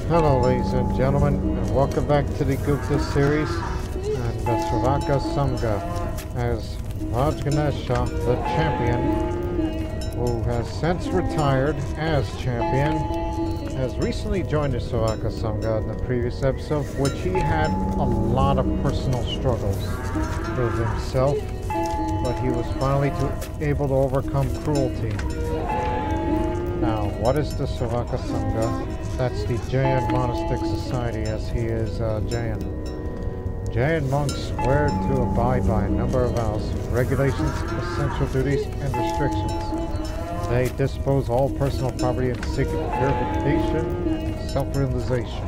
Hello ladies and gentlemen, and welcome back to the Gupta series and the Sravaka-Samgha as Rajaganesha, the champion, who has since retired as champion, has recently joined the Sravaka-Samgha in the previous episode, which he had a lot of personal struggles with himself, but he was finally able to overcome cruelty. Now, what is the Sravaka-Samgha? That's the Jain monastic society, as he is Jain. Jain monks swear to abide by a number of vows, regulations, essential duties, and restrictions. They dispose all personal property and seek purification and self-realization.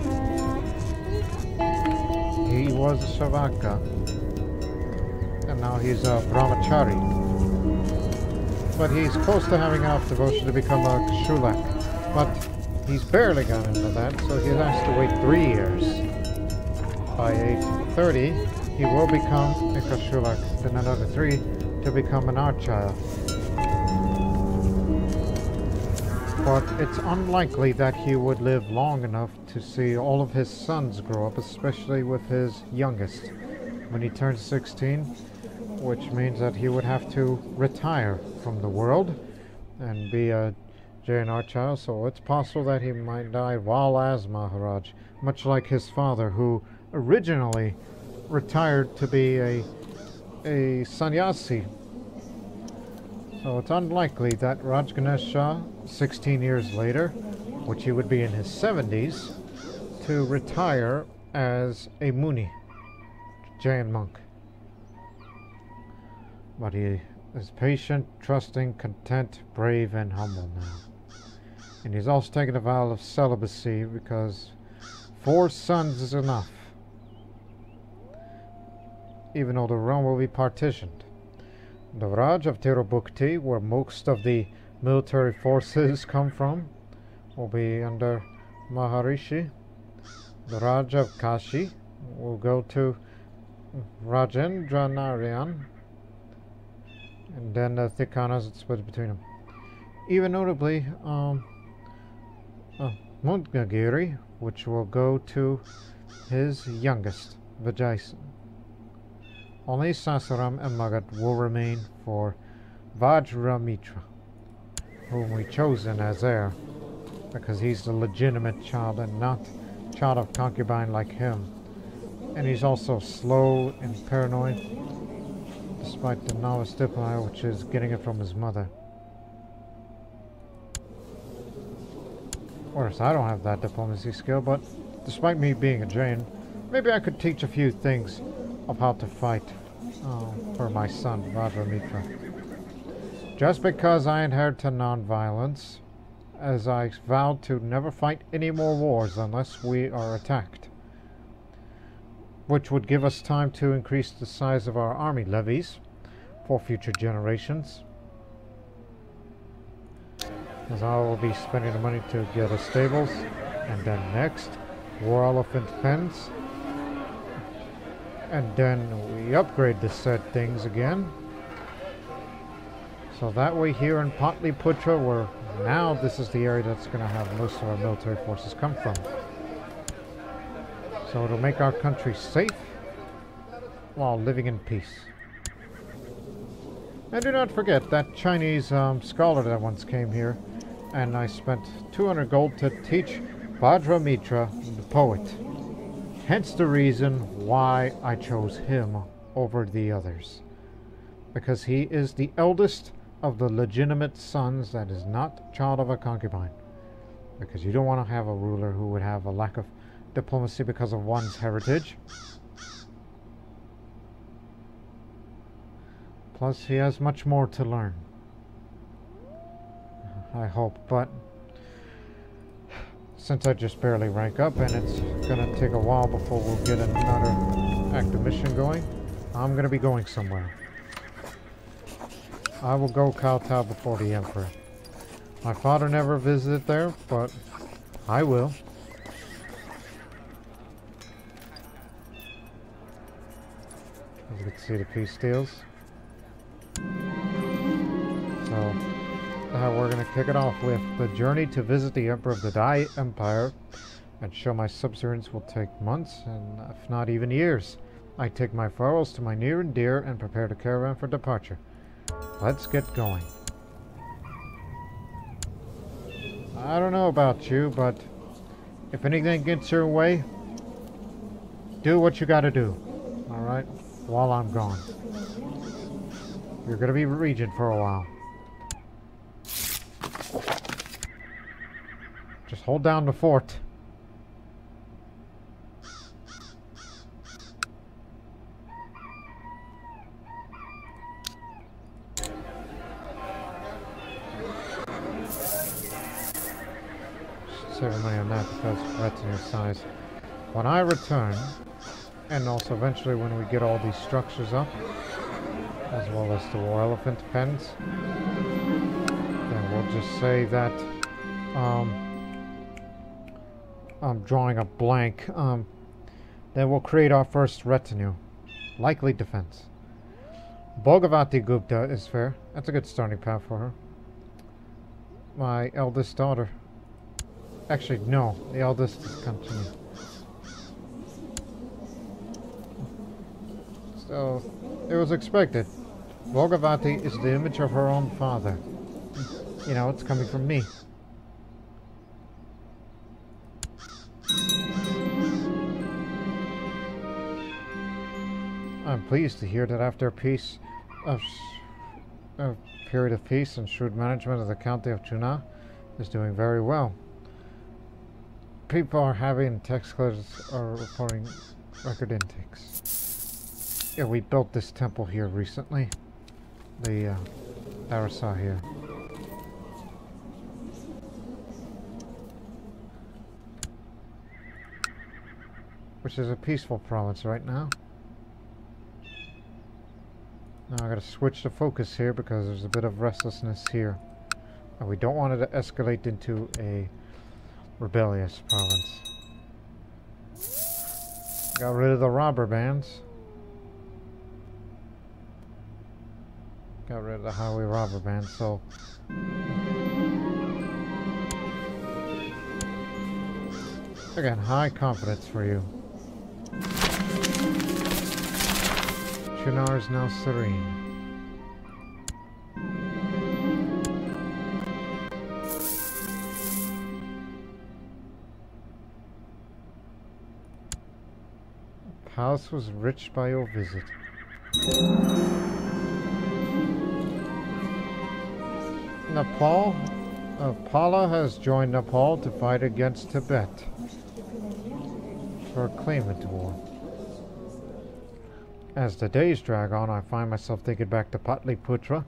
He was a Sravaka, and now he's a brahmachari. But he's close to having enough devotion to become a shulak. But he's barely got into that, so he has to wait 3 years. By age 30, he will become a Kashulak, then another 3 to become an Acharya. But it's unlikely that he would live long enough to see all of his sons grow up, especially with his youngest. When he turns 16, which means that he would have to retire from the world and be a Jain Acharya, so it's possible that he might die while as Maharaj, much like his father, who originally retired to be a sannyasi. So it's unlikely that Rajaganesha, 16 years later, which he would be in his 70s, to retire as a Muni, Jain monk. But he is patient, trusting, content, brave, and humble now. And he's also taken a vow of celibacy because 4 sons is enough, even though the realm will be partitioned. The Raj of Tirubhukti, where most of the military forces come from, will be under Maharishi. The Raj of Kashi will go to Rajendra Narayan, and then the Thikanas split between them. Even notably, Mundagiri, which will go to his youngest, Vijaysan. Only Sasaram and Magadh will remain for Vajramitra, whom we chosen as heir, because he's the legitimate child and not child of concubine like him. And he's also slow and paranoid, despite the novice diplomat, which is getting it from his mother. Of course, I don't have that diplomacy skill, but despite me being a Jain, maybe I could teach a few things of how to fight for my son, Vajramitra. Just because I adhere to non-violence, as I vowed to never fight any more wars unless we are attacked, which would give us time to increase the size of our army levies for future generations, as I will be spending the money to get us stables, and then next, war elephant pens, and then we upgrade the said things again. So that way here in Patliputra, where now this is the area that's going to have most of our military forces come from. So it'll make our country safe while living in peace. And do not forget that Chinese scholar that once came here, and I spent 200 gold to teach Vajramitra, the poet. Hence the reason why I chose him over the others. Because he is the eldest of the legitimate sons that is not child of a concubine. Because you don't want to have a ruler who would have a lack of diplomacy because of one's heritage. Plus, he has much more to learn, I hope, but since I just barely rank up and it's gonna take a while before we'll get another active mission going, I'm gonna be going somewhere. I will go kowtow before the Emperor. My father never visited there, but I will. As you can see, the peace deals. So we're going to kick it off with the journey to visit the Emperor of the Dai Empire, and show my subservience will take months, and if not even years. I take my farewells to my near and dear and prepare the caravan for departure. Let's get going. I don't know about you, but if anything gets your way, do what you gotta do, alright? While I'm gone. You're gonna be regent for a while. Just hold down the fort. Save money on that because retinue size. When I return, and also eventually when we get all these structures up, as well as the war elephant pens, then we'll just say that I'm drawing a blank. Then we'll create our first retinue. Likely defense. Bhagavati Gupta is fair. That's a good starting path for her. My eldest daughter. Actually, no. The eldest is continuing. So, it was expected. Bhagavati is the image of her own father. You know, it's coming from me. I'm pleased to hear that after a period of peace and shrewd management of the county of Chuna is doing very well. People are having tax collectors are reporting record intakes. Yeah, we built this temple here recently. The Darasa here. Which is a peaceful province right now. Now I gotta switch the focus here because there's a bit of restlessness here. And we don't want it to escalate into a rebellious province. Got rid of the robber bands. Got rid of the highway robber bands, so... Again, high confidence for you. Chunar is now serene. The palace was rich by your visit. Nepal? Pala has joined Nepal to fight against Tibet for a claimant war. As the days drag on, I find myself thinking back to Patliputra,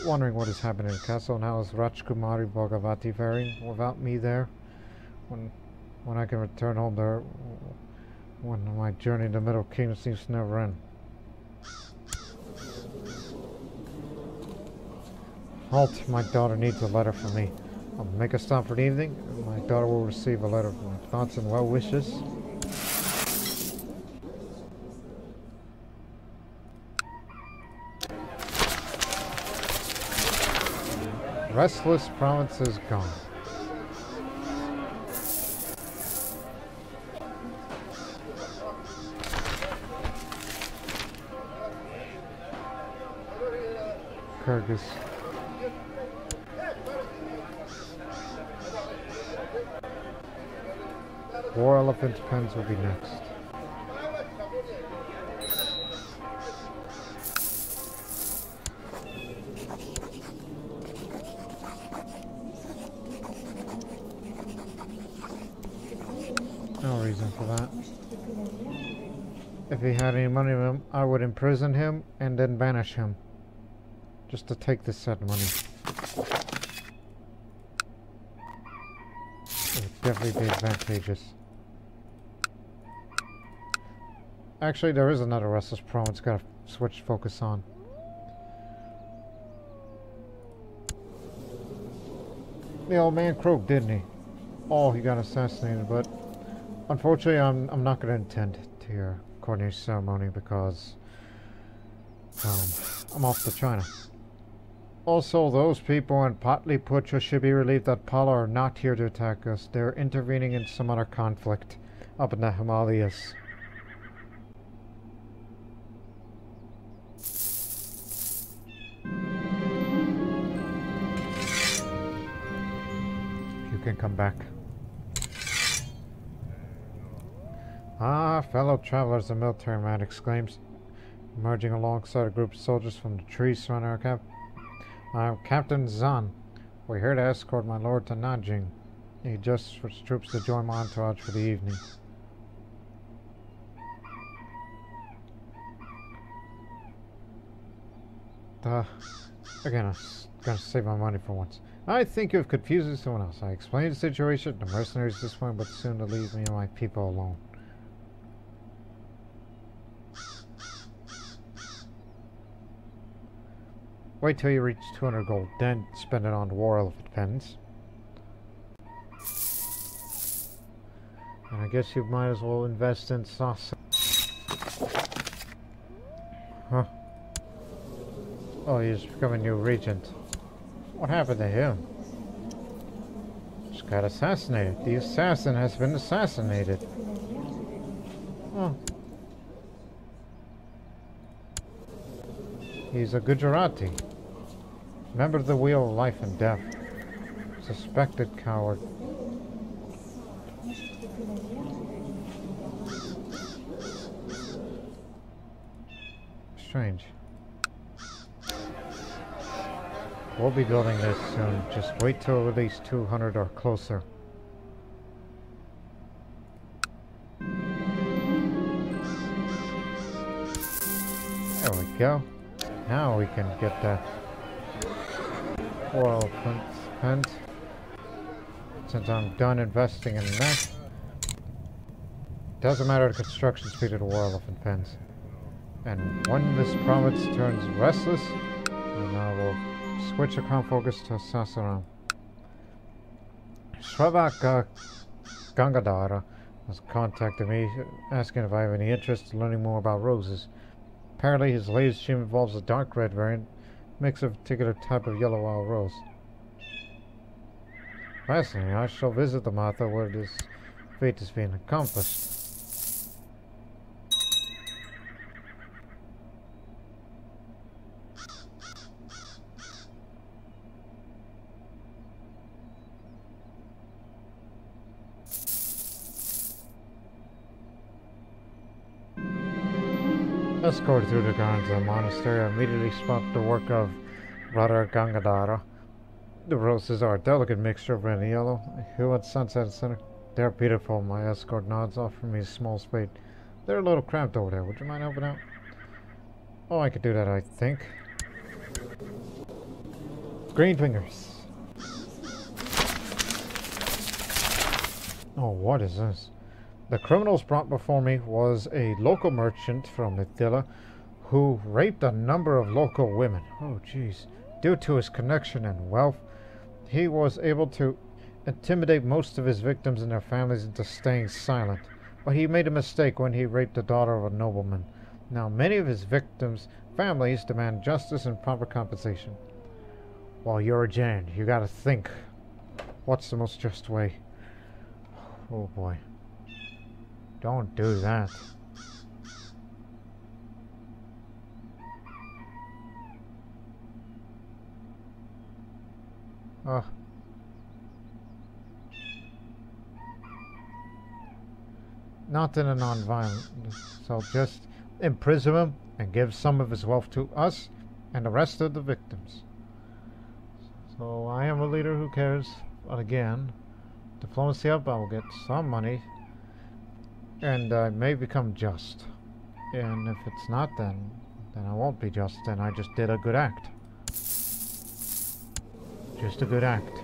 wondering what is happening in the castle and how is Rajkumari Bhagavati faring without me there, when I can return home there, when my journey in the Middle Kingdom seems to never end. Halt, my daughter needs a letter from me. I'll make a stop for the evening. My daughter will receive a letter with my thoughts and well wishes. Restless province is gone. Kyrgyz. War elephant pens will be next. No reason for that. If he had any money with him, I would imprison him and then banish him. Just to take this said money. It would definitely be advantageous. Actually, there is another restless province. Gotta switch focus on. The old man croaked, didn't he? Oh, he got assassinated, but unfortunately, I'm not gonna attend to your coronation ceremony because I'm off to China. Also, those people in Patliputra should be relieved that Pala are not here to attack us. They're intervening in some other conflict up in the Himalayas. You can come back. Ah, fellow travelers, the military man exclaims, emerging alongside a group of soldiers from the trees surrounding our camp. I'm Captain Zan. We're here to escort my lord to Nanjing. He adjusts for his troops to join my entourage for the evening. Again, I'm gonna save my money for once. I think you've confused someone else. I explained the situation. The mercenaries disappointed, but soon to leave me and my people alone. Wait till you reach 200 gold, then spend it on the war elephant pens. And I guess you might as well invest in sauce. Huh? Oh, he's becoming new regent. What happened to him? Just got assassinated. The assassin has been assassinated. Oh. He's a Gujarati. Member of the Wheel of Life and Death. Suspected coward. Strange. We'll be building this soon. Just wait till at least 200 or closer. There we go. Now we can get that war elephant pent. Since I'm done investing in that, doesn't matter the construction speed of the war elephant pens. And when this province turns restless, then I will switch the crown focus to Sasaram. Sravaka-Samgha has contacted me asking if I have any interest in learning more about roses. Apparently his latest gem involves a dark red variant, mix of a particular type of yellow wild rose. Fascinating. I shall visit the Matha where this fate is being accomplished. Escorted through the grounds of the monastery, I immediately spot the work of Radha Gangadhara. The roses are a delicate mixture of red and yellow, hue and sunset in the center. They're beautiful. My escort nods, offering me a small spade. They're a little cramped over there. Would you mind helping out? Oh, I could do that, I think. Green fingers. Oh, what is this? The criminals brought before me was a local merchant from Mithila who raped a number of local women. Oh, jeez. Due to his connection and wealth, he was able to intimidate most of his victims and their families into staying silent. But he made a mistake when he raped the daughter of a nobleman. Now, many of his victims' families demand justice and proper compensation. Well, you're a Jain. You gotta think. What's the most just way? Oh, boy. Don't do that. Ugh. Not in a non-violent. So just imprison him and give some of his wealth to us and the rest of the victims. So I am a leader who cares. But again, diplomacy up, I will get some money. And I may become just. And if it's not, then I won't be just. Then I just did a good act. Just a good act.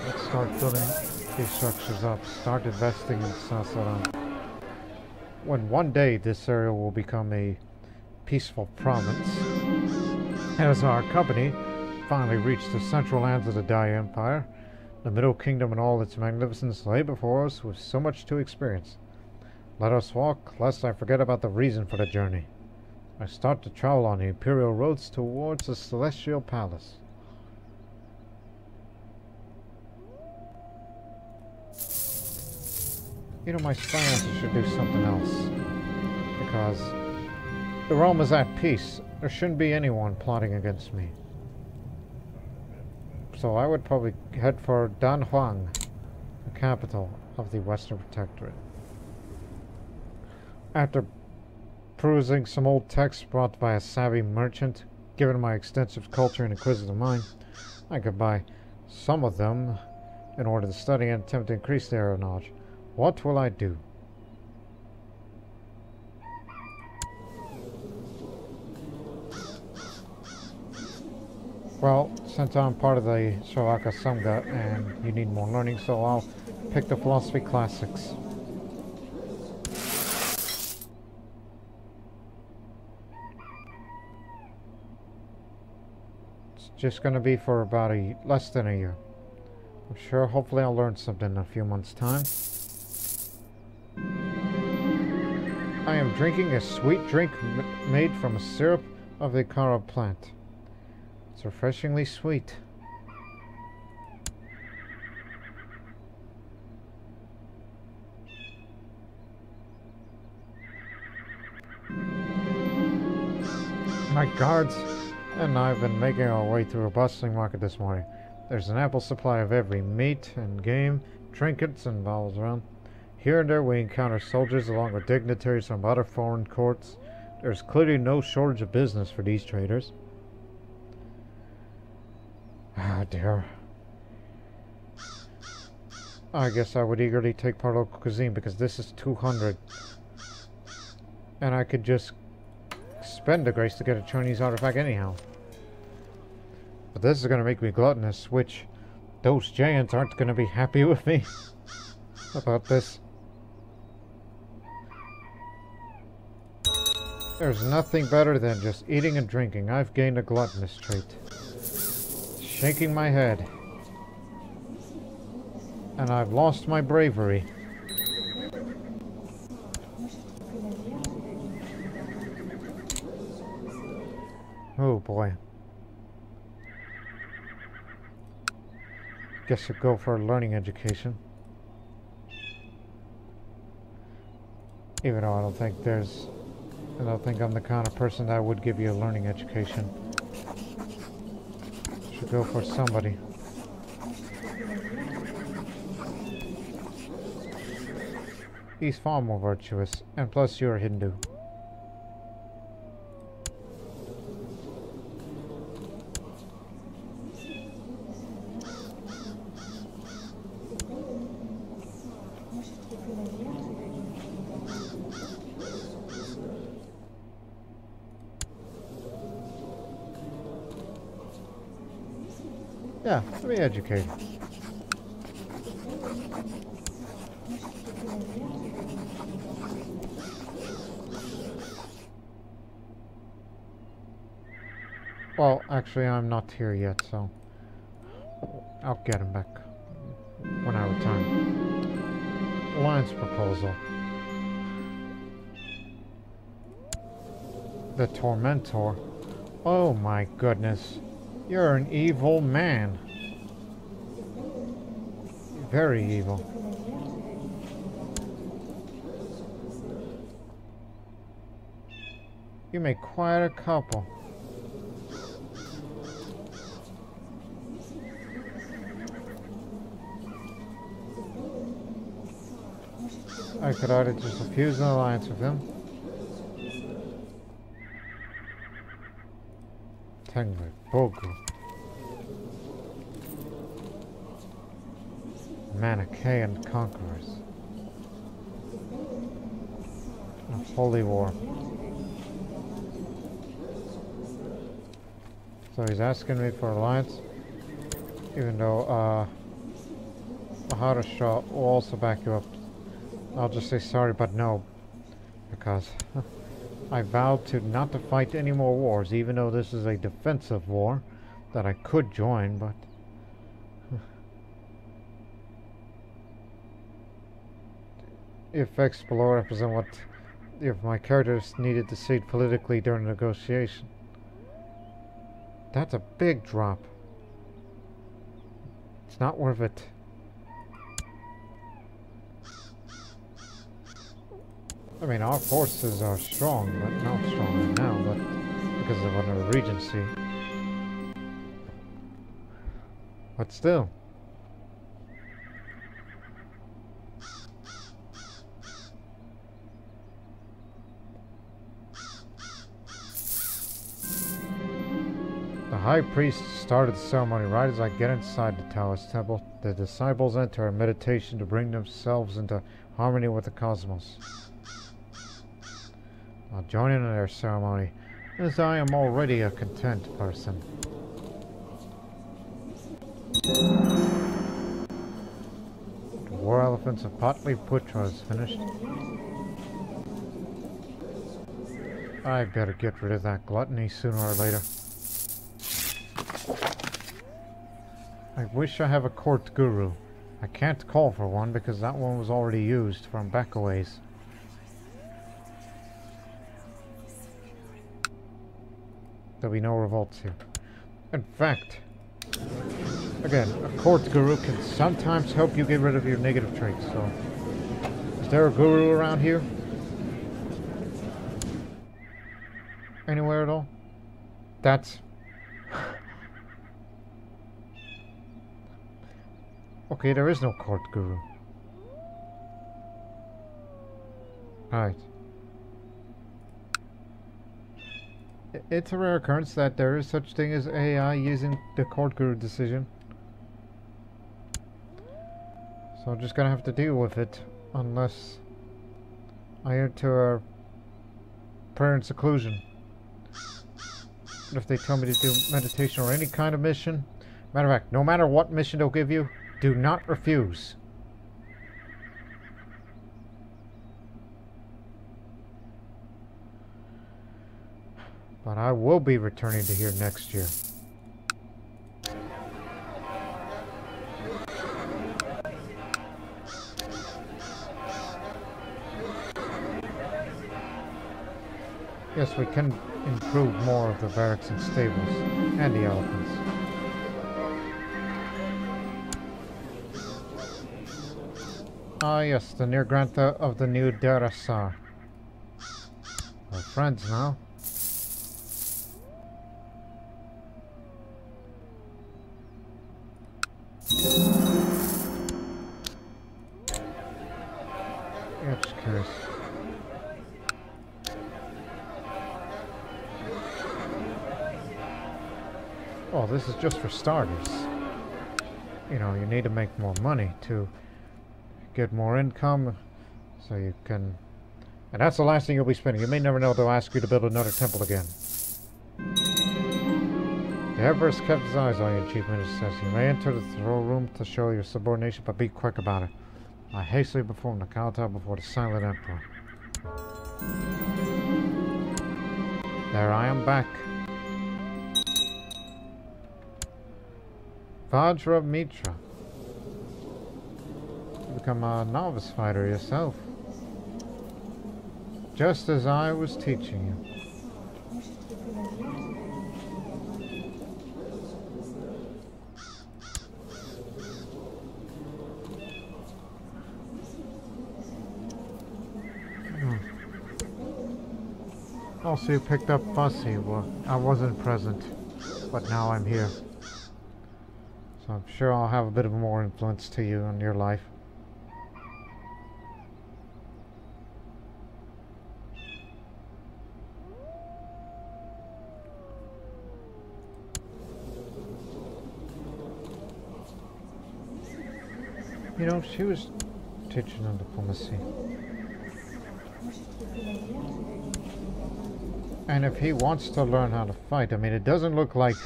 Let's start building these structures up. Start investing in Sasaram. When one day this area will become a peaceful province, as our company finally reached the central lands of the Dai Empire, the Middle Kingdom and all its magnificence lay before us with so much to experience. Let us walk, lest I forget about the reason for the journey. I start to travel on the imperial roads towards the celestial palace. You know, my spy master should do something else. Because the realm is at peace. There shouldn't be anyone plotting against me. So I would probably head for Danhuang, the capital of the Western Protectorate. After perusing some old texts brought by a savvy merchant, given my extensive culture and inquisitive mind, I could buy some of them in order to study and attempt to increase their knowledge. What will I do? Well, since I'm part of the Sravaka-Samgha and you need more learning, so I'll pick the philosophy classics. It's just going to be for about less than a year. I'm sure hopefully I'll learn something in a few months' time. I am drinking a sweet drink made from a syrup of the carob plant. It's refreshingly sweet. My guards and I have been making our way through a bustling market this morning. There's an ample supply of every meat and game, trinkets and baubles around. Here and there we encounter soldiers along with dignitaries from other foreign courts. There's clearly no shortage of business for these traders. Ah, dear. I guess I would eagerly take part in local cuisine because this is 200. And I could just spend the grace to get a Chinese artifact anyhow. But this is going to make me gluttonous, which those giants aren't going to be happy with me about this. There's nothing better than just eating and drinking. I've gained a gluttonous trait. Shaking my head. And I've lost my bravery. Oh boy. Guess I'll go for a learning education. Even though I don't think I'm the kind of person that would give you a learning education. Should go for somebody. He's far more virtuous, and plus you're a Hindu. Yeah, let me educate. Well, actually, I'm not here yet, so I'll get him back when I return. Alliance proposal. The Tormentor. Oh my goodness. You're an evil man. Very evil. You make quite a couple. I could either just refuse an alliance with him. Tengri, Bogu. Manichaean conquerors. A holy war. So he's asking me for alliance, even though Maharaja will also back you up. I'll just say sorry, but no, because I vowed to not to fight any more wars, even though this is a defensive war that I could join, but if X below represent what if my characters needed to succeed politically during negotiation. That's a big drop. It's not worth it. I mean, our forces are strong, but not strong right now, but because of our regency. But still. The high priest started the ceremony right as I get inside the Taoist temple. The disciples enter a meditation to bring themselves into harmony with the cosmos. I'll join in their ceremony, as I am already a content person. The war elephants of Patliputra is finished. I better get rid of that gluttony sooner or later. I wish I have a court guru. I can't call for one because that one was already used from back a ways. There'll be no revolts here. In fact, again, a court guru can sometimes help you get rid of your negative traits, so... Is there a guru around here? Anywhere at all? That's... Okay, there is no court guru. Alright. It's a rare occurrence that there is such thing as AI using the court guru decision. So I'm just gonna have to deal with it unless I enter a prayer and seclusion. If they tell me to do meditation or any kind of mission, matter of fact, no matter what mission they'll give you, do not refuse. But I will be returning to here next year. Yes, we can improve more of the barracks and stables, and the elephants. Ah yes, the near grantha of the new Darasar. We're friends now. Yeah, just curious. Oh, this is just for starters. You know, you need to make more money to get more income, so you can... And that's the last thing you'll be spending. You may never know they'll ask you to build another temple again. The Emperor has kept his eyes on you, Chief Minister says. You may enter the throne room to show your subordination, but be quick about it. I hastily perform the kowtow before the silent Emperor. There I am back. Vajra Mitra. You become a novice fighter yourself. Just as I was teaching you. Also, you picked up Fussy. Well, I wasn't present, but now I'm here. So I'm sure I'll have a bit of more influence to you in your life. You know, she was teaching on diplomacy. And if he wants to learn how to fight, I mean, it doesn't look like,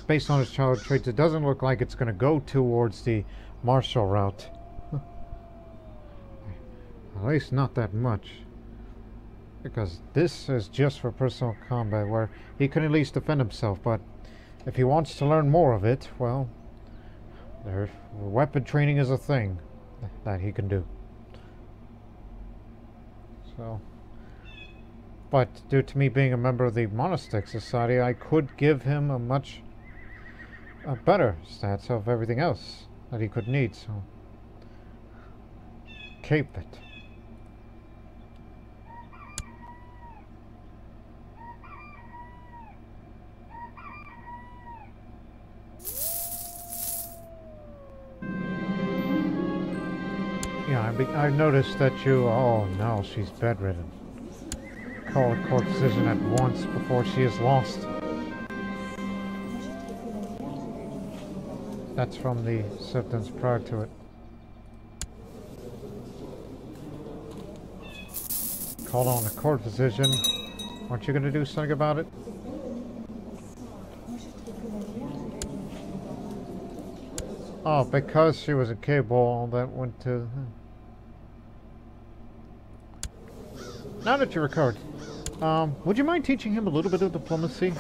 based on his childhood traits, it doesn't look like it's going to go towards the martial route. At least not that much. Because this is just for personal combat, where he can at least defend himself, but if he wants to learn more of it, well, weapon training is a thing that he can do. So, But due to me being a member of the monastic society, I could give him a much better stats of everything else that he could need, so keep it. Yeah, I noticed that you... Oh no, she's bedridden. Call a court decision at once before she is lost. That's from the symptoms prior to it. Call on a court decision. Aren't you going to do something about it? Oh, because she was a cable that went to... Now that you recovered, would you mind teaching him a little bit of diplomacy?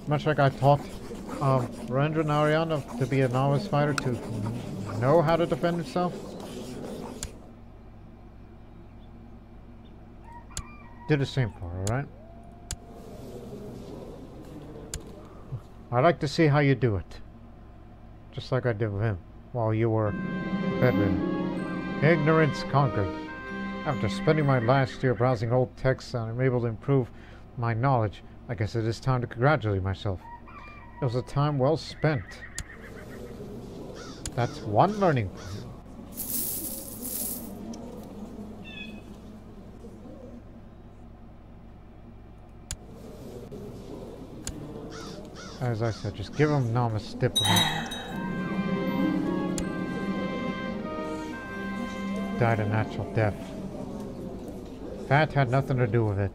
Much like I taught Narendra and Ariana to be a novice fighter, to know how to defend himself? Do the same for her, alright? I'd like to see how you do it. Just like I did with him, while you were bedridden. Ignorance conquered. After spending my last year browsing old texts, I'm able to improve my knowledge. I guess it is time to congratulate myself. It was a time well spent. That's one learning point. As I said, just give him Namas diplomat. Died a natural death. Fat had nothing to do with it.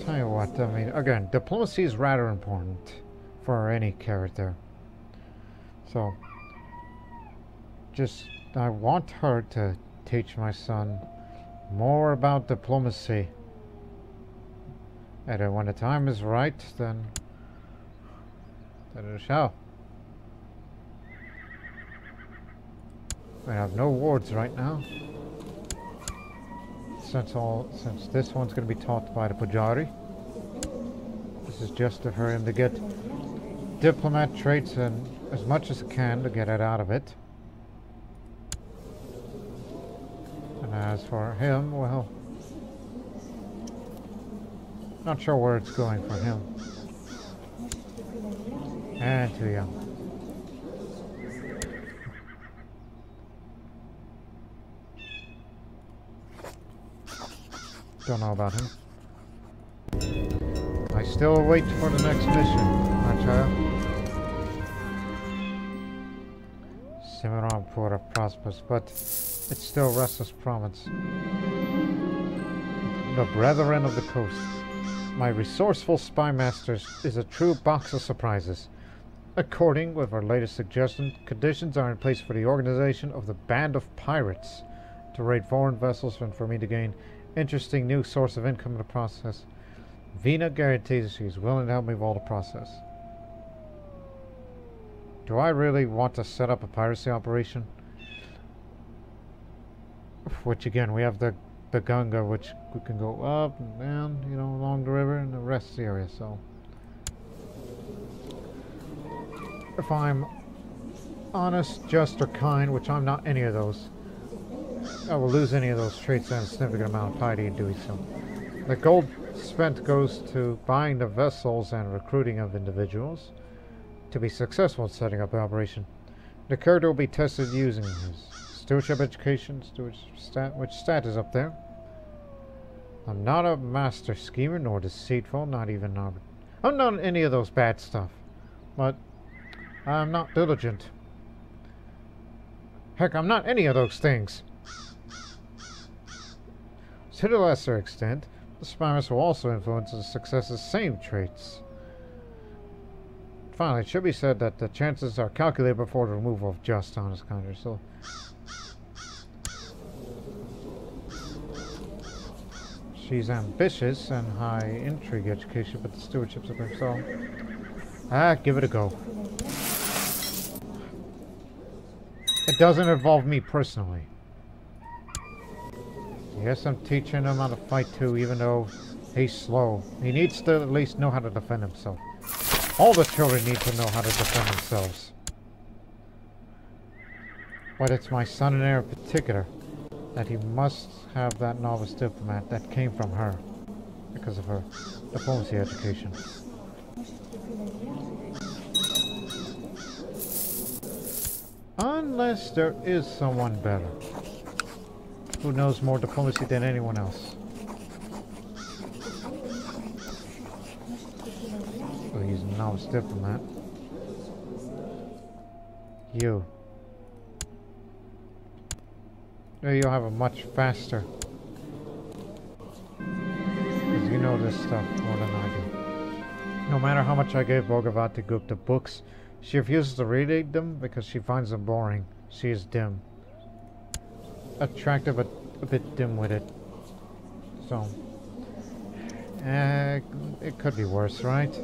Tell you what, I mean, again, diplomacy is rather important for any character. So, just, I want her to teach my son more about diplomacy. And when the time is right, then it shall. I have no wards right now. Since this one's going to be taught by the Pujari. This is just for him to get diplomat traits and as much as I can to get it out of it. And as for him, well, not sure where it's going for him. And too young. Don't know about him. I still wait for the next mission, Acharya. Simarampura prospers, but it's still Restless Province. The Brethren of the Coast. My resourceful spy masters is a true box of surprises. According with our latest suggestion, conditions are in place for the organization of the Band of Pirates to raid foreign vessels and for me to gain interesting new source of income in the process. Vina guarantees she's willing to help me with all the process. Do I really want to set up a piracy operation? Which again, we have the Ganga, which we can go up and down, you know, along the river and the rest of the area, so. If I'm honest, just, or kind, which I'm not any of those, I will lose any of those traits and a significant amount of piety in doing so. The gold spent goes to buying the vessels and recruiting of individuals to be successful in setting up the operation. The character will be tested using his stewardship education, which stat is up there. I'm not a master schemer nor deceitful, not even I'm not any of those bad stuff, but I'm not diligent. Heck, I'm not any of those things. To the lesser extent, the spiners will also influence the success's same traits. Finally, it should be said that the chances are calculated before the removal of just honest conjure, so She's ambitious and high intrigue education, but the stewardship's of her soul. Ah, give it a go. It doesn't involve me personally. Yes, I'm teaching him how to fight too, even though he's slow. He needs to at least know how to defend himself. All the children need to know how to defend themselves. But it's my son and heir in particular that he must have that novice diplomat that came from her because of her diplomacy education. Unless there is someone better who knows more diplomacy than anyone else. Well, he's a novice diplomat. You. You'll have a much faster. Because you know this stuff more than I do. No matter how much I gave Bhagavati Gupta books, she refuses to read them because she finds them boring. She is dim. Attractive but a bit dim-witted. So, it could be worse, right?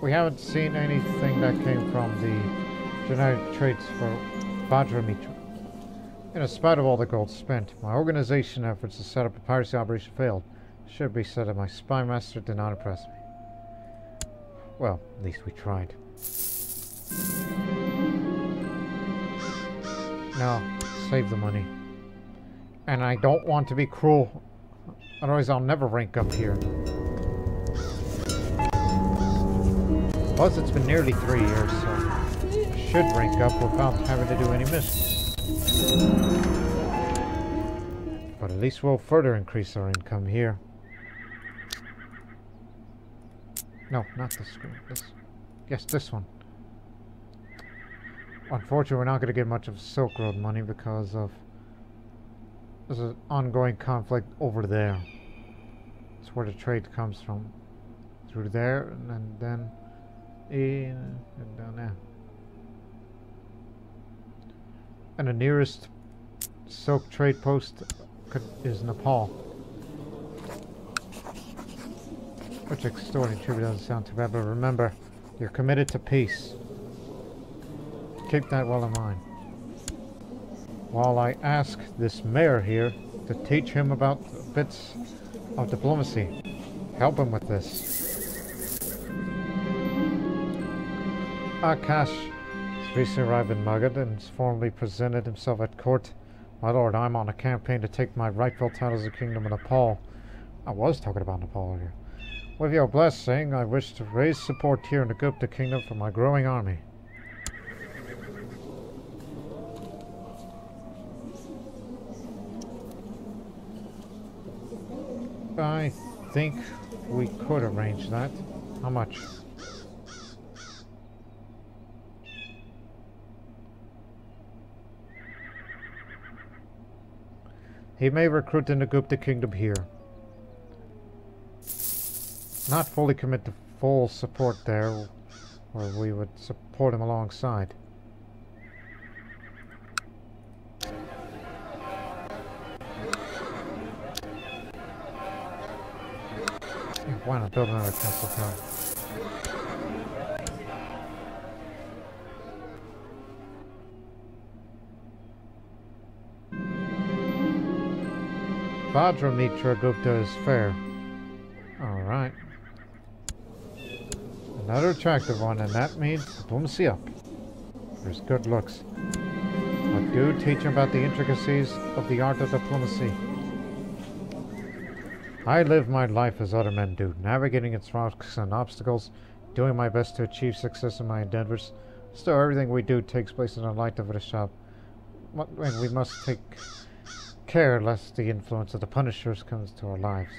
We haven't seen anything that came from the genetic traits for Vajramitra. In spite of all the gold spent, my organization efforts to set up a piracy operation failed. Should be said that my spy master did not impress me. Well, at least we tried. Now, save the money. And I don't want to be cruel, otherwise I'll never rank up here. Plus, it's been nearly 3 years, so I should rank up without having to do any missions. But at least we'll further increase our income here. No, not this screen. Yes, this one. Unfortunately, we're not going to get much of Silk Road money because of there's an ongoing conflict over there. That's where the trade comes from. Through there, and then in and down there. And the nearest silk trade post is Nepal. Which extorting tribute doesn't sound too bad, but remember, you're committed to peace. Keep that well in mind. While I ask this mayor here to teach him about bits of diplomacy, help him with this. Akash has recently arrived in Magad and has formally presented himself at court. My lord, I'm on a campaign to take my rightful title as the Kingdom of Nepal. I was talking about Nepal earlier. With your blessing, I wish to raise support here in the Gupta Kingdom for my growing army. I think we could arrange that. How much? He may recruit in the Gupta Kingdom here. Not fully commit to full support there, where we would support him alongside. Why not build another castle town? Vajramitra Gupta is fair. Alright. Another attractive one, and that means diplomacy up. There's good looks. But do teach him about the intricacies of the art of diplomacy. I live my life as other men do, navigating its rocks and obstacles, doing my best to achieve success in my endeavors. Still, everything we do takes place in the light of the shop. And we must take care lest the influence of the Punishers comes to our lives.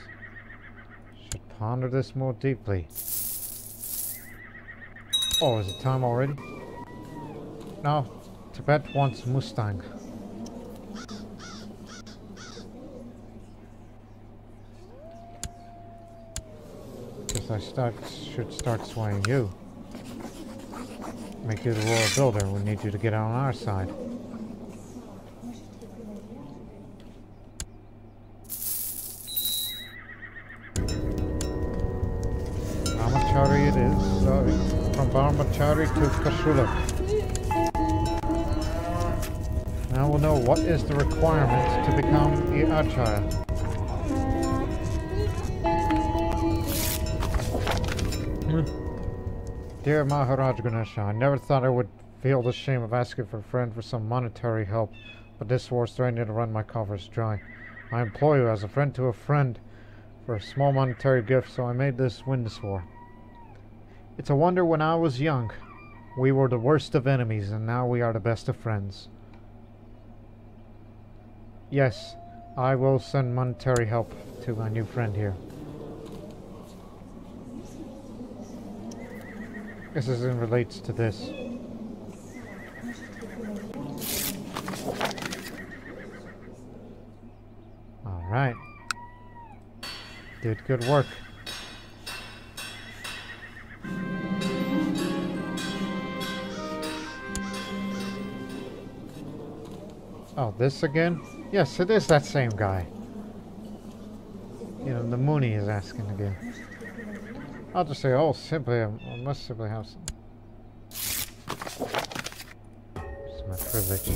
Should ponder this more deeply. Oh, is it time already? No, Tibet wants Mustang. Guess I should start swaying you. Make you the royal builder. We need you to get on our side. Brahmachari it is. From Brahmachari to Kashulak. Now we'll know what is the requirement to become the Acharya. Dear Maharaja Ganesha, I never thought I would feel the shame of asking for a friend for some monetary help, but this war is threatening to run my coffers dry. I implore you as a friend to a friend for a small monetary gift, so I made this win this war. It's a wonder when I was young, we were the worst of enemies, and now we are the best of friends. Yes, I will send monetary help to my new friend here. This relates to this. Alright. Did good work. Oh, this again? Yes, it is that same guy. You know, the Mooney is asking again. I'll just say, oh, simply, I must simply have some. It's my privilege.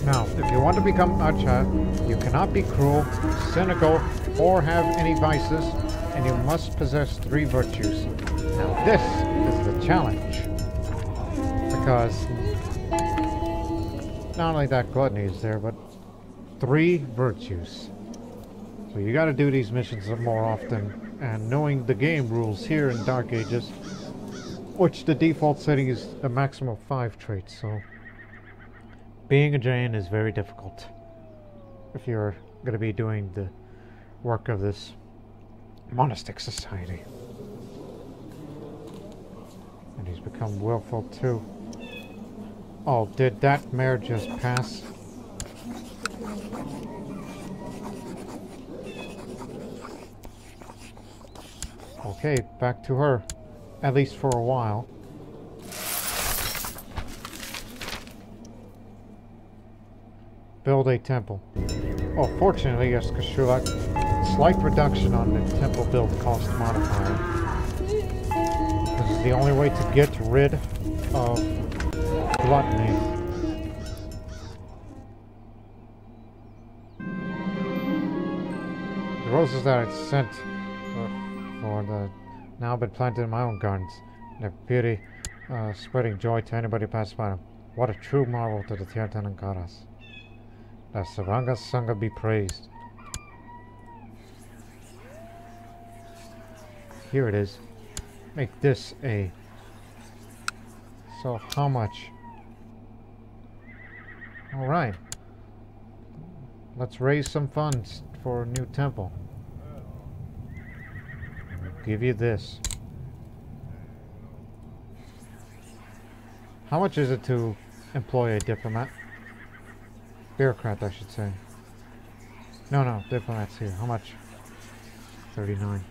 Now, if you want to become Acharya, you cannot be cruel, cynical, or have any vices, and you must possess 3 virtues. Now, this is the challenge. Because not only that gluttony is there, but 3 virtues. So you gotta do these missions more often. And knowing the game rules here in Dark Ages, which the default setting is a maximum of 5 traits, so being a Jain is very difficult if you're going to be doing the work of this monastic society. And he's become willful too. Oh, did that mare just pass? Okay, back to her. At least for a while. Build a temple. Oh, fortunately, yes, Kashulak. Slight reduction on the temple build cost modifier. This is the only way to get rid of gluttony. The roses that I sent for the now been planted in my own gardens. Their beauty spreading joy to anybody who passes by them. What a true marvel to the Tirthanankaras. The Sravaka-Samgha be praised. Here it is. Make this a... So how much? Alright. Let's raise some funds for a new temple. Give you this. How much is it to employ a diplomat? Bureaucrat, I should say. No, diplomat's here. How much? 39.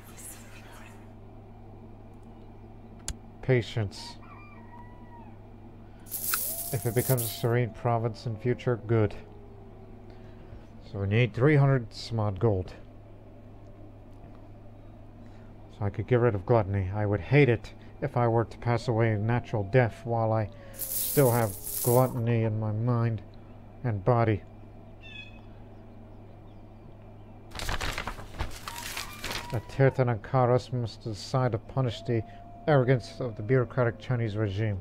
Patience. If it becomes a serene province in future, good. So we need 300 some odd gold. So I could get rid of gluttony. I would hate it if I were to pass away a natural death while I still have gluttony in my mind and body. The Tirthanankaras must decide to punish the arrogance of the bureaucratic Chinese regime.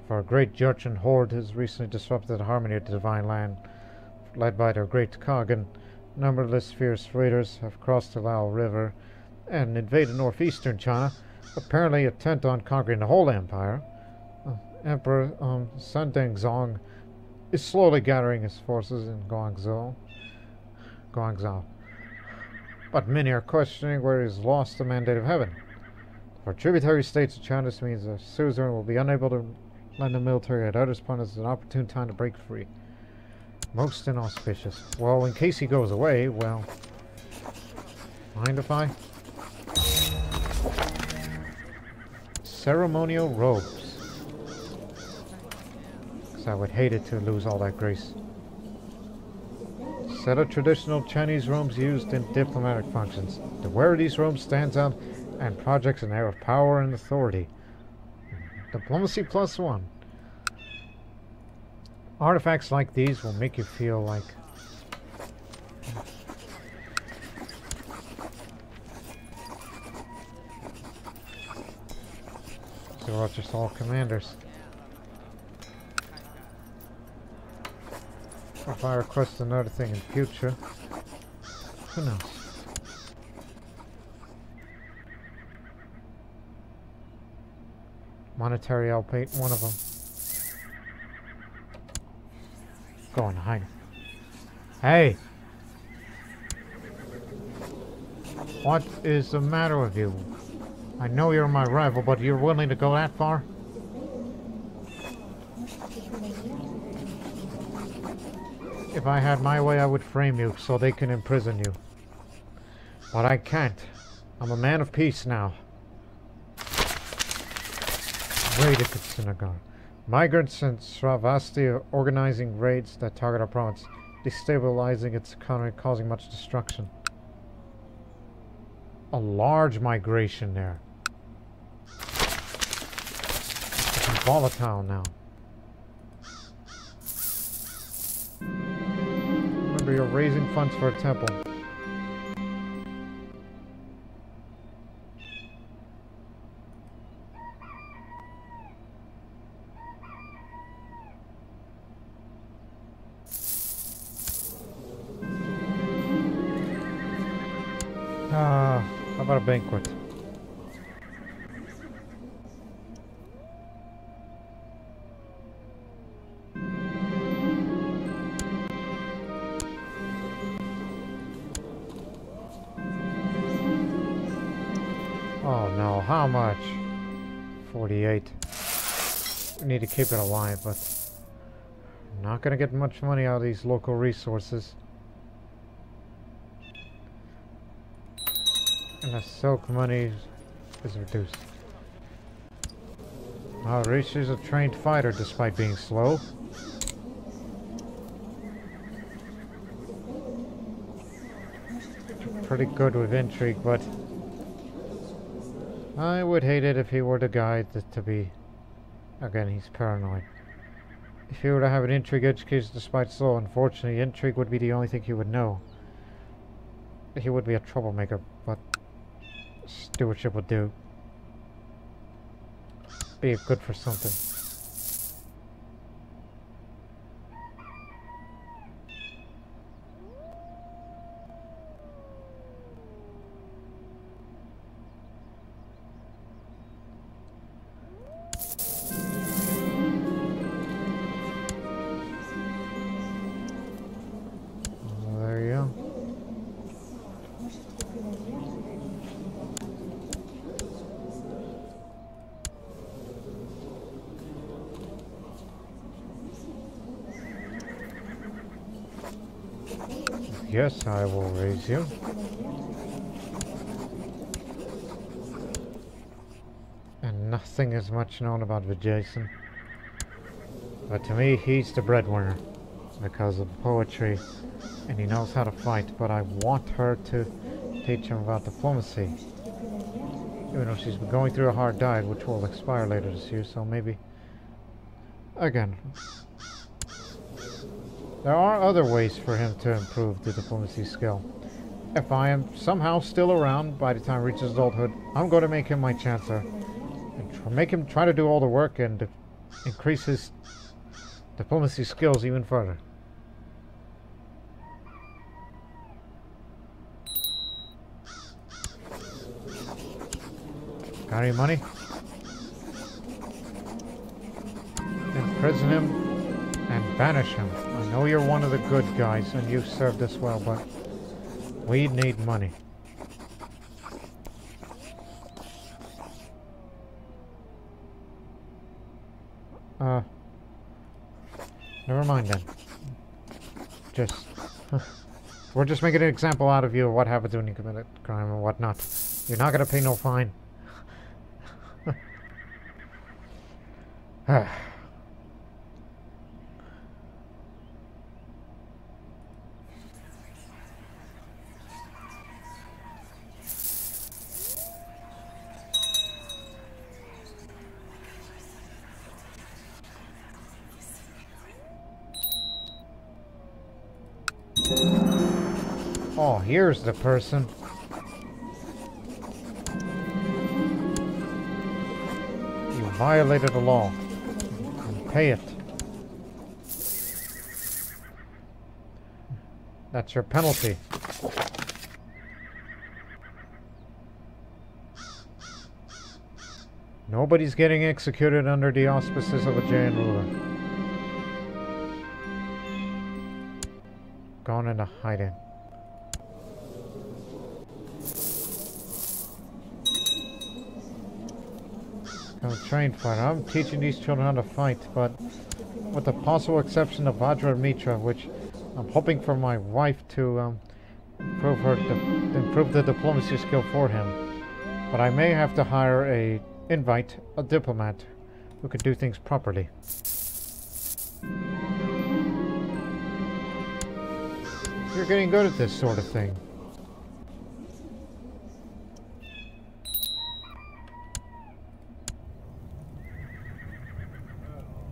For a great Jurchen horde has recently disrupted the harmony of the divine land. Led by their great Kagan, numberless fierce raiders have crossed the Lao River and invaded northeastern China, apparently intent on conquering the whole empire. Emperor Sun Dengzong is slowly gathering his forces in Guangzhou. But many are questioning where he has lost the mandate of heaven. For tributary states of China, this means the suzerain will be unable to lend the military at others' point as an opportune time to break free. Most inauspicious. Well, in case he goes away, well... Mind if I? Ceremonial robes. I would hate it to lose all that grace. Set of traditional Chinese robes used in diplomatic functions. The wearer of these robes stands out and projects an air of power and authority. Diplomacy +1. Artifacts like these will make you feel like... So we're just all commanders. If I request another thing in future, who knows? Monetary, I'll pay one of them. Go on, hide. Hey! What is the matter with you? I know you're my rival, but you're willing to go that far? If I had my way, I would frame you so they can imprison you. But I can't. I'm a man of peace now. Raided the synagogue. Migrants in Sravasti are organizing raids that target our province, destabilizing its economy, causing much destruction. A large migration there. It's volatile now. Remember, you're raising funds for a temple. How about a banquet? Oh no, how much? 48. We need to keep it alive, but not gonna get much money out of these local resources. And the silk money is reduced. Maharaja is a trained fighter despite being slow. Pretty good with intrigue, but I would hate it if he were the guy to be... Again, he's paranoid. If he were to have an intrigue education despite slow, unfortunately, intrigue would be the only thing he would know. He would be a troublemaker, but stewardship would do. Be good for something. There you go. Yes, I will raise you. And nothing is much known about Jason. But to me, he's the breadwinner because of poetry, and he knows how to fight. But I want her to teach him about diplomacy. Even though she's been going through a hard diet, which will expire later this year, so maybe... Again... There are other ways for him to improve the diplomacy skill. If I am somehow still around by the time he reaches adulthood, I'm going to make him my chancellor. And make him try to do all the work and increase his diplomacy skills even further. Got any money? Imprison him and banish him. I know you're one of the good guys and you've served us well, but we need money. Never mind then. We're just making an example out of you of what happens when you commit a crime and whatnot. You're not gonna pay no fine. Oh, here's the person. You violated the law. And pay it. That's your penalty. Nobody's getting executed under the auspices of a Jain ruler. Gone into hiding. I'm a trained fighter. I'm teaching these children how to fight, but with the possible exception of Vajra Mitra, which I'm hoping for my wife to improve the diplomacy skill for him. But I may have to hire a diplomat who could do things properly. You're getting good at this sort of thing.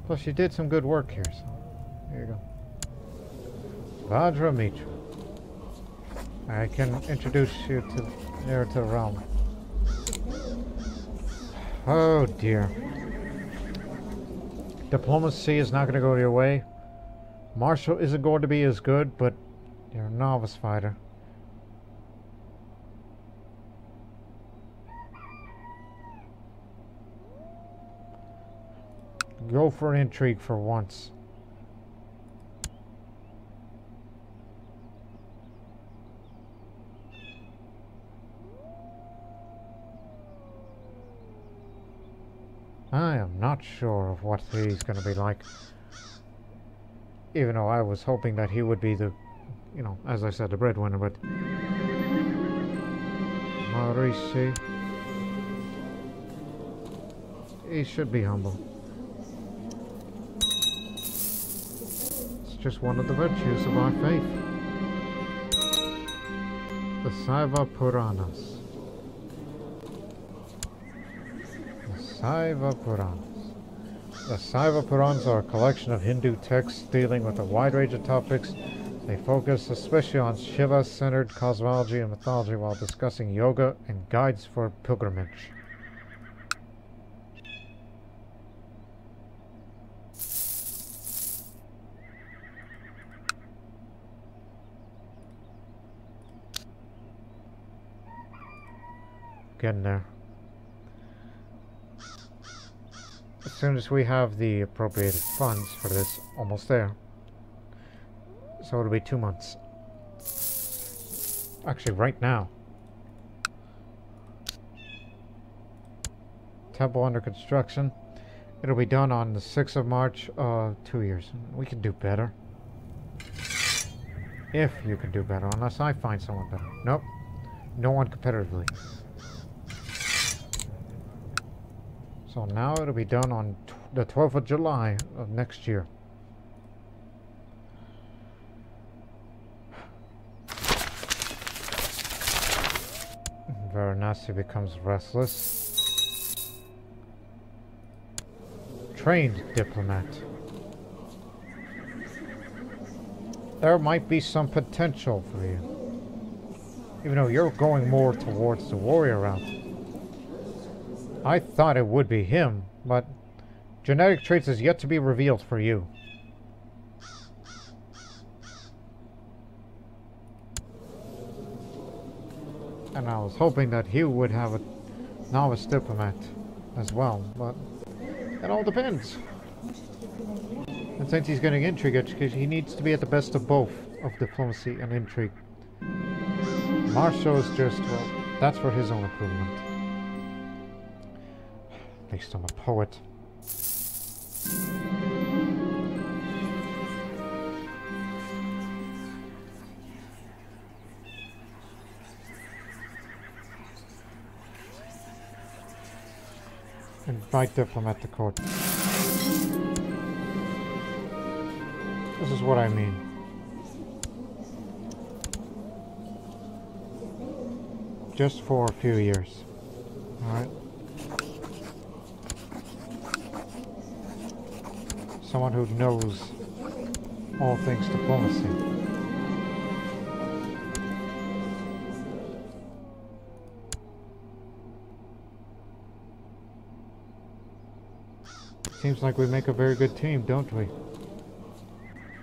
Plus, you did some good work here, so here you go. Vajra Mitra. I can introduce you to the realm. Oh dear. Diplomacy is not going to go your way. Martial isn't going to be as good, but you're a novice fighter. Go for intrigue for once. I am not sure of what he's going to be like. Even though I was hoping that he would be the, you know, as I said, the breadwinner, but... Marici... He should be humble. It's just one of the virtues of our faith. The Saiva Puranas. Saiva Puranas. The Saiva Puranas are a collection of Hindu texts dealing with a wide range of topics. They focus especially on Shiva-centered cosmology and mythology while discussing yoga and guides for pilgrimage. Getting there. As soon as we have the appropriated funds for this, almost there. So it'll be 2 months. Actually, right now. Temple under construction. It'll be done on the 6th of March, 2 years. We can do better. If you can do better, unless I find someone better. Nope. No one competitively. So now it'll be done on the 12th of July of next year. Varanasi becomes restless. Trained diplomat. There might be some potential for you. Even though you're going more towards the warrior route. I thought it would be him, but genetic traits is yet to be revealed for you. And I was hoping that he would have a novice diplomat as well, but it all depends. And since he's getting intrigue education, he needs to be at the best of both, of diplomacy and intrigue. Martial is just, well, that's for his own improvement. At least I'm a poet. Invite diplomat to court. This is what I mean. Just for a few years. Alright? Someone who knows all things diplomacy. seems like we make a very good team, don't we?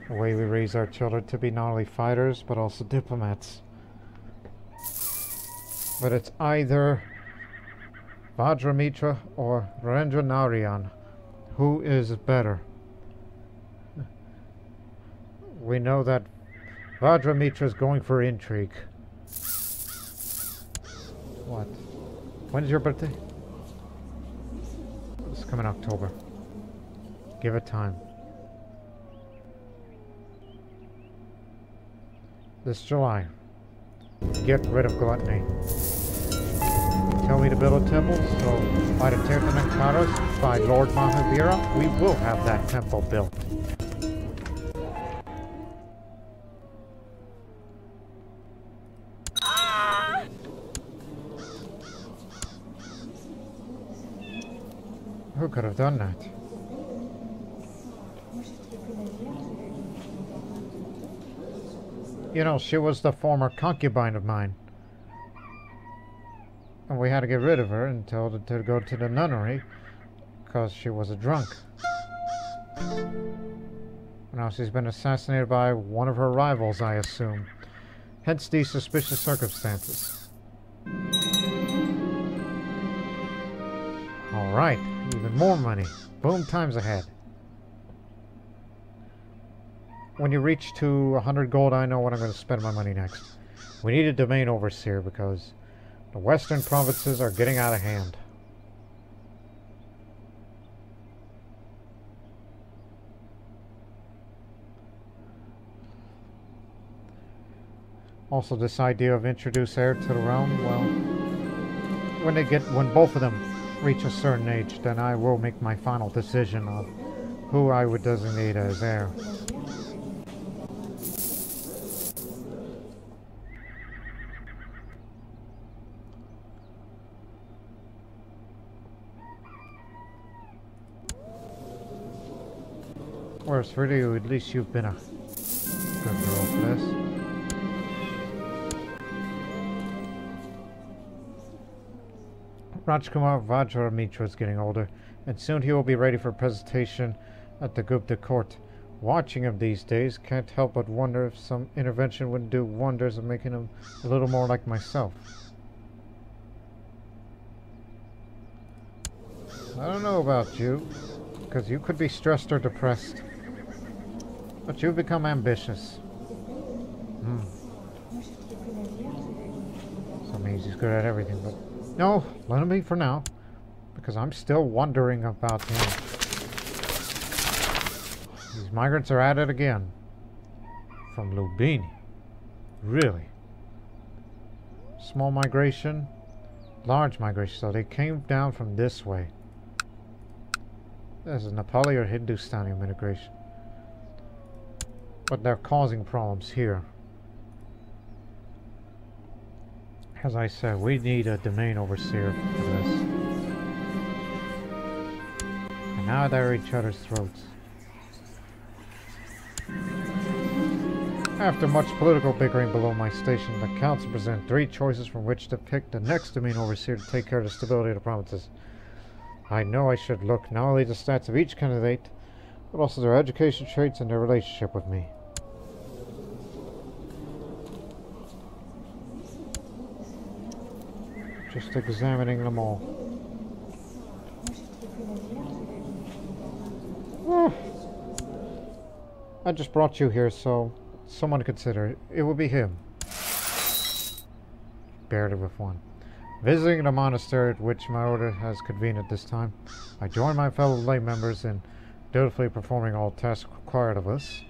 The way we raise our children to be not only fighters, but also diplomats. But it's either Vajramitra or Narendra Narayan. Who is better? We know that Vajramitra is going for intrigue. What? When's your birthday? It's coming October. Give it time. This July. Get rid of gluttony. Tell me to build a temple, so by the Tirthanakaras, by Lord Mahavira, we will have that temple built. Who could have done that? You know, she was the former concubine of mine. And we had to get rid of her and told her to go to the nunnery because she was a drunk. Now she's been assassinated by one of her rivals, I assume. Hence these suspicious circumstances. Alright, even more money. Boom, times ahead. When you reach to 100 gold, I know what I'm going to spend my money next. We need a domain overseer because the western provinces are getting out of hand. Also, this idea of introduce heir to the realm, well, when both of them reach a certain age, then I will make my final decision of who I would designate as heir. Whereas for you, at least you've been a good girl for this. Rajkumar Vajramitra is getting older, and soon he will be ready for presentation at the Gupta court. Watching him these days, can't help but wonder if some intervention would do wonders of making him a little more like myself. I don't know about you, because you could be stressed or depressed. But you've become ambitious. So it means he's good at everything, but no, let him be for now. Because I'm still wondering about him. These migrants are at it again. From Lumbini. Really? Small migration, large migration. So they came down from this way. This is Nepali or Hindustani migration. But they're causing problems here. As I said, we need a domain overseer for this. And now they're at each other's throats. After much political bickering below my station, the council presented 3 choices from which to pick the next domain overseer to take care of the stability of the provinces. I know I should look not only at the stats of each candidate, but also their education traits and their relationship with me. Just examining them all. I just brought you here so someone to consider it. It will be him. Barely with one. Visiting the monastery at which my order has convened at this time, I join my fellow lay members in dutifully performing all tasks required of us.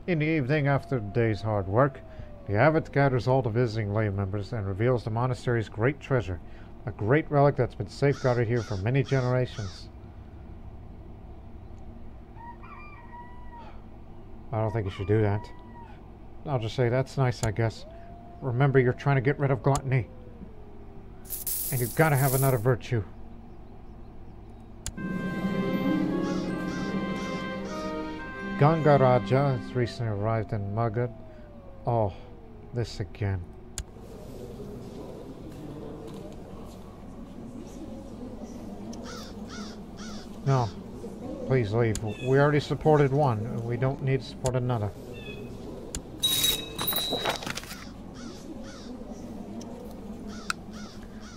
In the evening, after the day's hard work, the abbot gathers all the visiting lay members and reveals the monastery's great treasure, a great relic that's been safeguarded here for many generations. I don't think you should do that. I'll just say that's nice, I guess. Remember, you're trying to get rid of gluttony. And you've got to have another virtue. Ganga Raja has recently arrived in Magad. Oh, this again. No, please leave. We already supported one. We don't need to support another.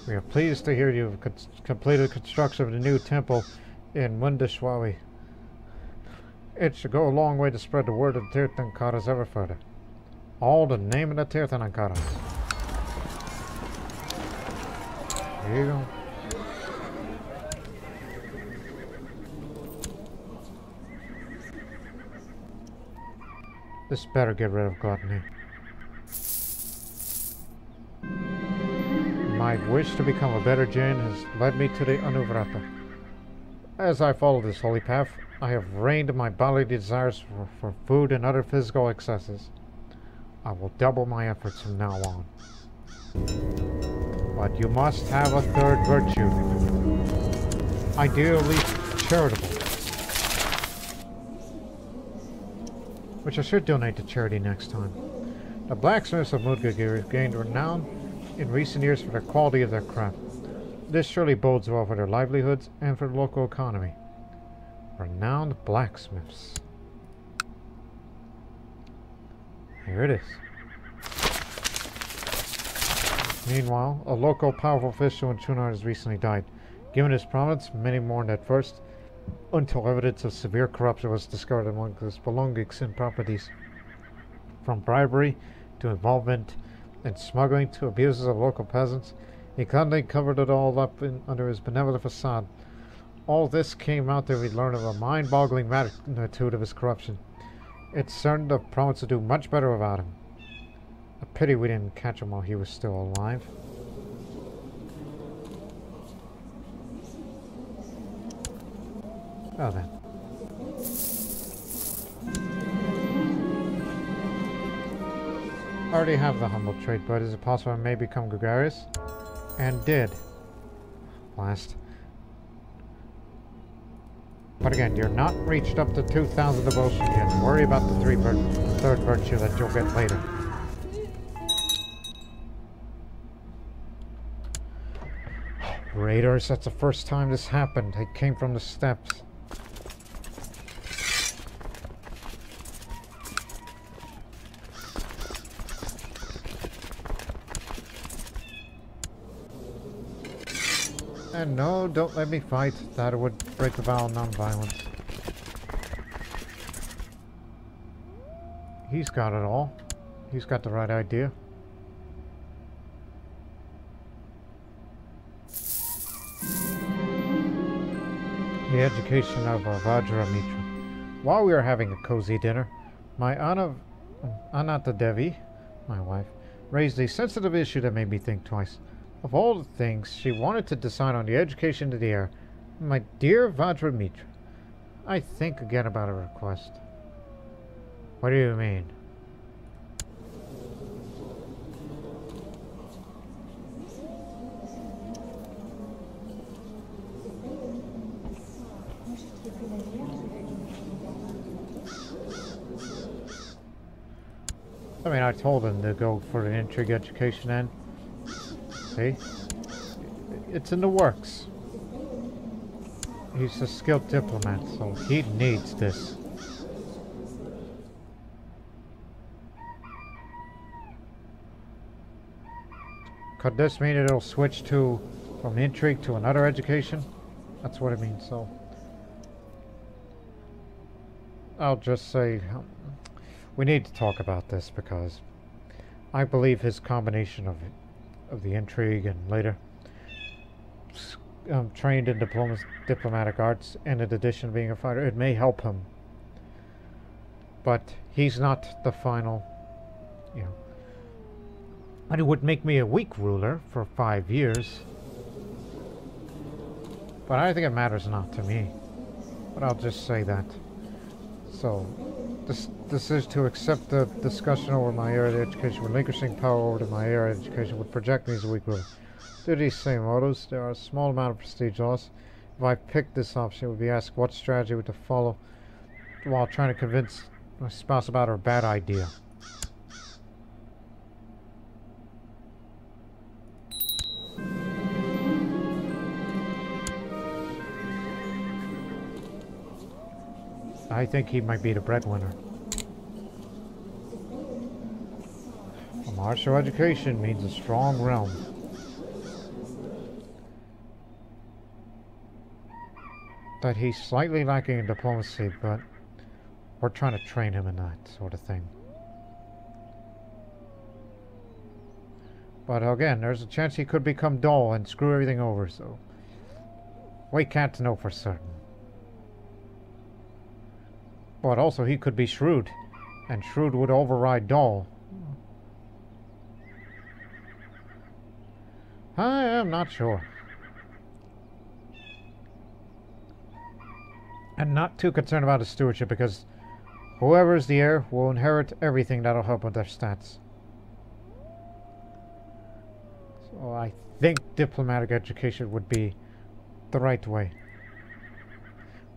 We are pleased to hear you have completed construction of the new temple in Mundashwari. It should go a long way to spread the word of Tirthankaras ever further. All the name of the Tirthankaras. Here you go. This better get rid of gluttony. My wish to become a better Jain has led me to the Anuvrata. As I follow this holy path, I have reined my bodily desires for food and other physical excesses. I will double my efforts from now on. But you must have a third virtue. Ideally charitable. Which I should donate to charity next time. The blacksmiths of Mudgagir have gained renown in recent years for the quality of their craft. This surely bodes well for their livelihoods and for the local economy. Renowned blacksmiths. Here it is. Meanwhile, a local powerful official in Chunar has recently died. Given his prominence, many mourned at first, until evidence of severe corruption was discovered among his belongings and properties. From bribery to involvement in smuggling to abuses of local peasants, he kindly covered it all up under his benevolent facade. All this came out that we learned of a mind-boggling magnitude of his corruption. It's certain to promise to do much better without him. A pity we didn't catch him while he was still alive. Oh then. I already have the humble trait, but is it possible I may become gregarious? And did. Last. But again, you're not reached up to 2,000 devotion yet. Worry about the third virtue that you'll get later. Raiders, that's the first time this happened. They came from the steppes. And no, don't let me fight. That would break the vow of non-violence. He's got it all. He's got the right idea. The education of Vajra Mitra. While we were having a cozy dinner, my Ananta Devi, my wife, raised a sensitive issue that made me think twice. Of all the things she wanted to decide on the education of the heir, my dear Vajra Mitra, I think again about a request. What do you mean? I mean, I told him to go for an intrigue education and see, it's in the works. He's a skilled diplomat, so he needs this. Could this mean it'll switch from intrigue to another education? That's what it means, so I'll just say we need to talk about this because I believe his combination of the intrigue and later trained in diplomatic arts and in addition to being a fighter, it may help him. But he's not the final, you know. And it would make me a weak ruler for 5 years. But I think it matters not to me. But I'll just say that. So, this is to accept the discussion over my area of education. Relinquishing power over to my area of education would project me as a weak ruler. Due to these same motives, there are a small amount of prestige loss. If I picked this option, it would be asked what strategy would to follow while trying to convince my spouse about her bad idea. I think he might be the breadwinner. A martial education means a strong realm. That he's slightly lacking in diplomacy, but we're trying to train him in that sort of thing. But again, there's a chance he could become dull and screw everything over, so we can't know for certain. But also he could be shrewd, and shrewd would override dull. I am not sure. And not too concerned about his stewardship, because whoever is the heir will inherit everything that'll help with their stats. So I think diplomatic education would be the right way.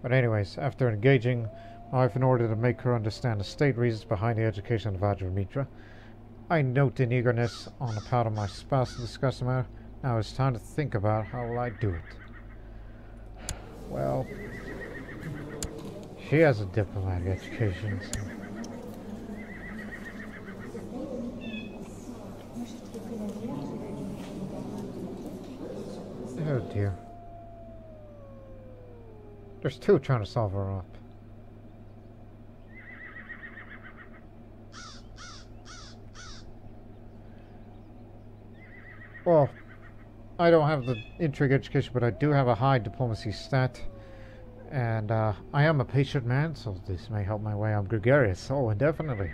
But anyways, after engaging my wife in order to make her understand the state reasons behind the education of Vajramitra, I note in eagerness on the part of my spouse to discuss the matter. Now it's time to think about how will I do it. Well, she has a diplomatic education, so. Oh dear. There's two trying to solve her up. Well, I don't have the intrigue education, but I do have a high diplomacy stat. And I am a patient man, so this may help my way. I'm gregarious, oh, indefinitely.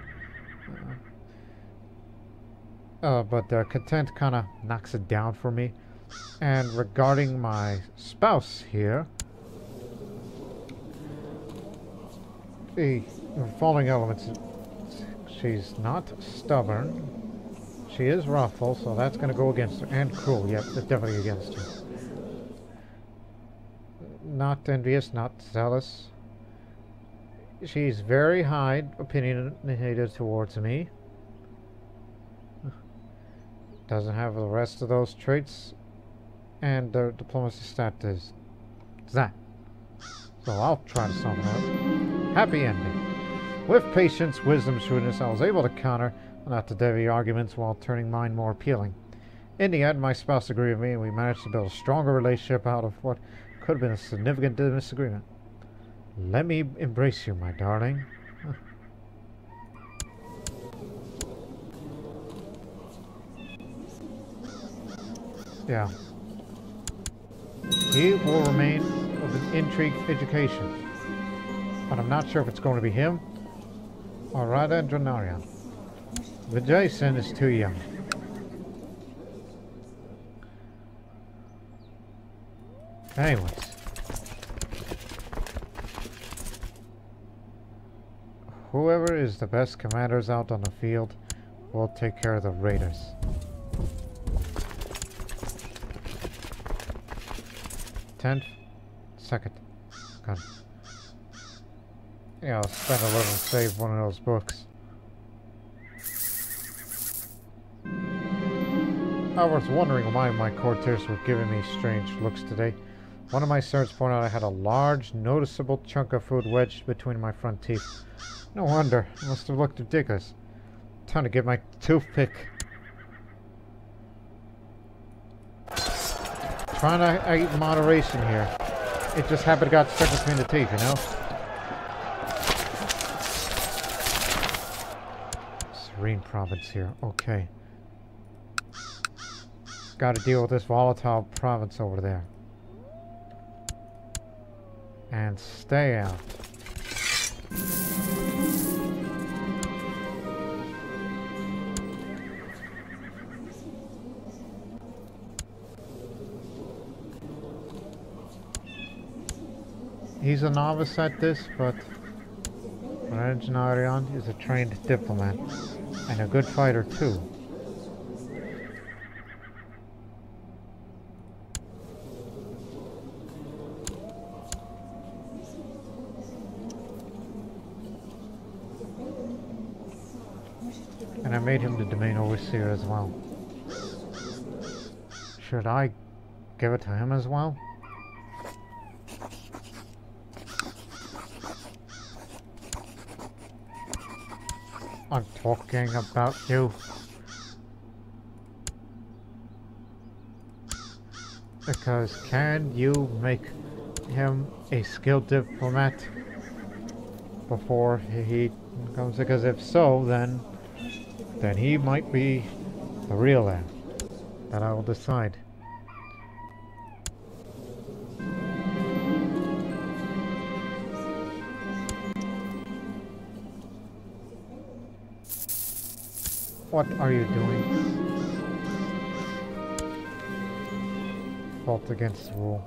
But content kind of knocks it down for me. And regarding my spouse here, the following elements: she's not stubborn, she is wrathful, so that's going to go against her, and cruel, yep, that's definitely against her. Not envious, not zealous. She's very high opinionated towards me. Doesn't have the rest of those traits. And the diplomacy stat is that. So I'll try to solve it out. Happy ending. With patience, wisdom, shrewdness, I was able to counter not to devy arguments while turning mine more appealing. In the end, my spouse agreed with me, and we managed to build a stronger relationship out of what could have been a significant disagreement. Let me embrace you, my darling. Yeah. He will remain with an intrigue education. But I'm not sure if it's going to be him or Radha Dranaryan. Vijay Sen is too young. Anyways. Whoever is the best commanders out on the field will take care of the raiders. Second. Gun. Yeah, I'll spend a little and save one of those books. I was wondering why my courtiers were giving me strange looks today. One of my servants pointed out I had a large, noticeable chunk of food wedged between my front teeth. No wonder. It must have looked ridiculous. Time to get my toothpick. Trying to eat in moderation here. It just happened to got stuck between the teeth, you know? Serene province here. Okay. Got to deal with this volatile province over there. And stay out. He's a novice at this, but Rajaganesha is a trained diplomat and a good fighter too. And I made him the domain overseer as well. Should I give it to him as well? I'm talking about you. Because can you make him a skilled diplomat before he comes? Because if so, then he might be the real heir. That I will decide. What are you doing? Fault against rule.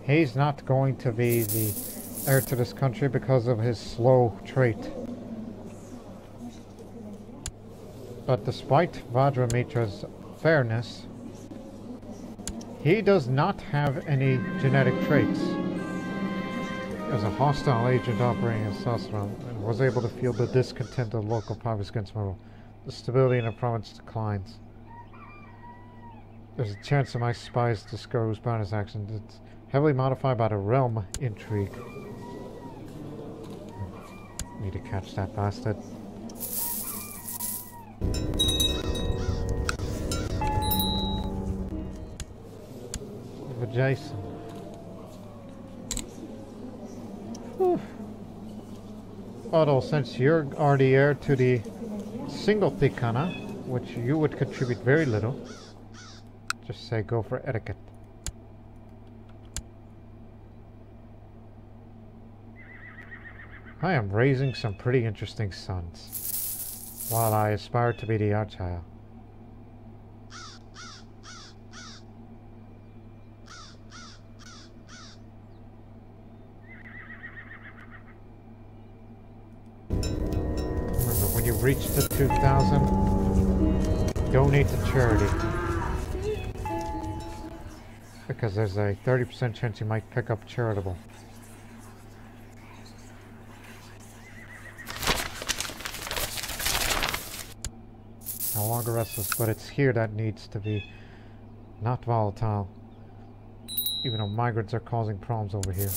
He's not going to be the heir to this country because of his slow trait. But despite Vajramitra's fairness, he does not have any genetic traits. As a hostile agent operating in Sasram, and was able to feel the discontent of local populace against my rule. The stability in the province declines. There's a chance that my spies discover who's behind his actions. It's heavily modified by the realm intrigue. Need to catch that bastard. Jason. Although since you're already heir to the single Tikana, which you would contribute very little, just say go for etiquette. I am raising some pretty interesting sons, while I aspire to be the Acharya. When you reach the 2,000, donate to charity. Because there's a 30% chance you might pick up charitable. No longer restless, but it's here that needs to be not volatile. Even though migrants are causing problems over here.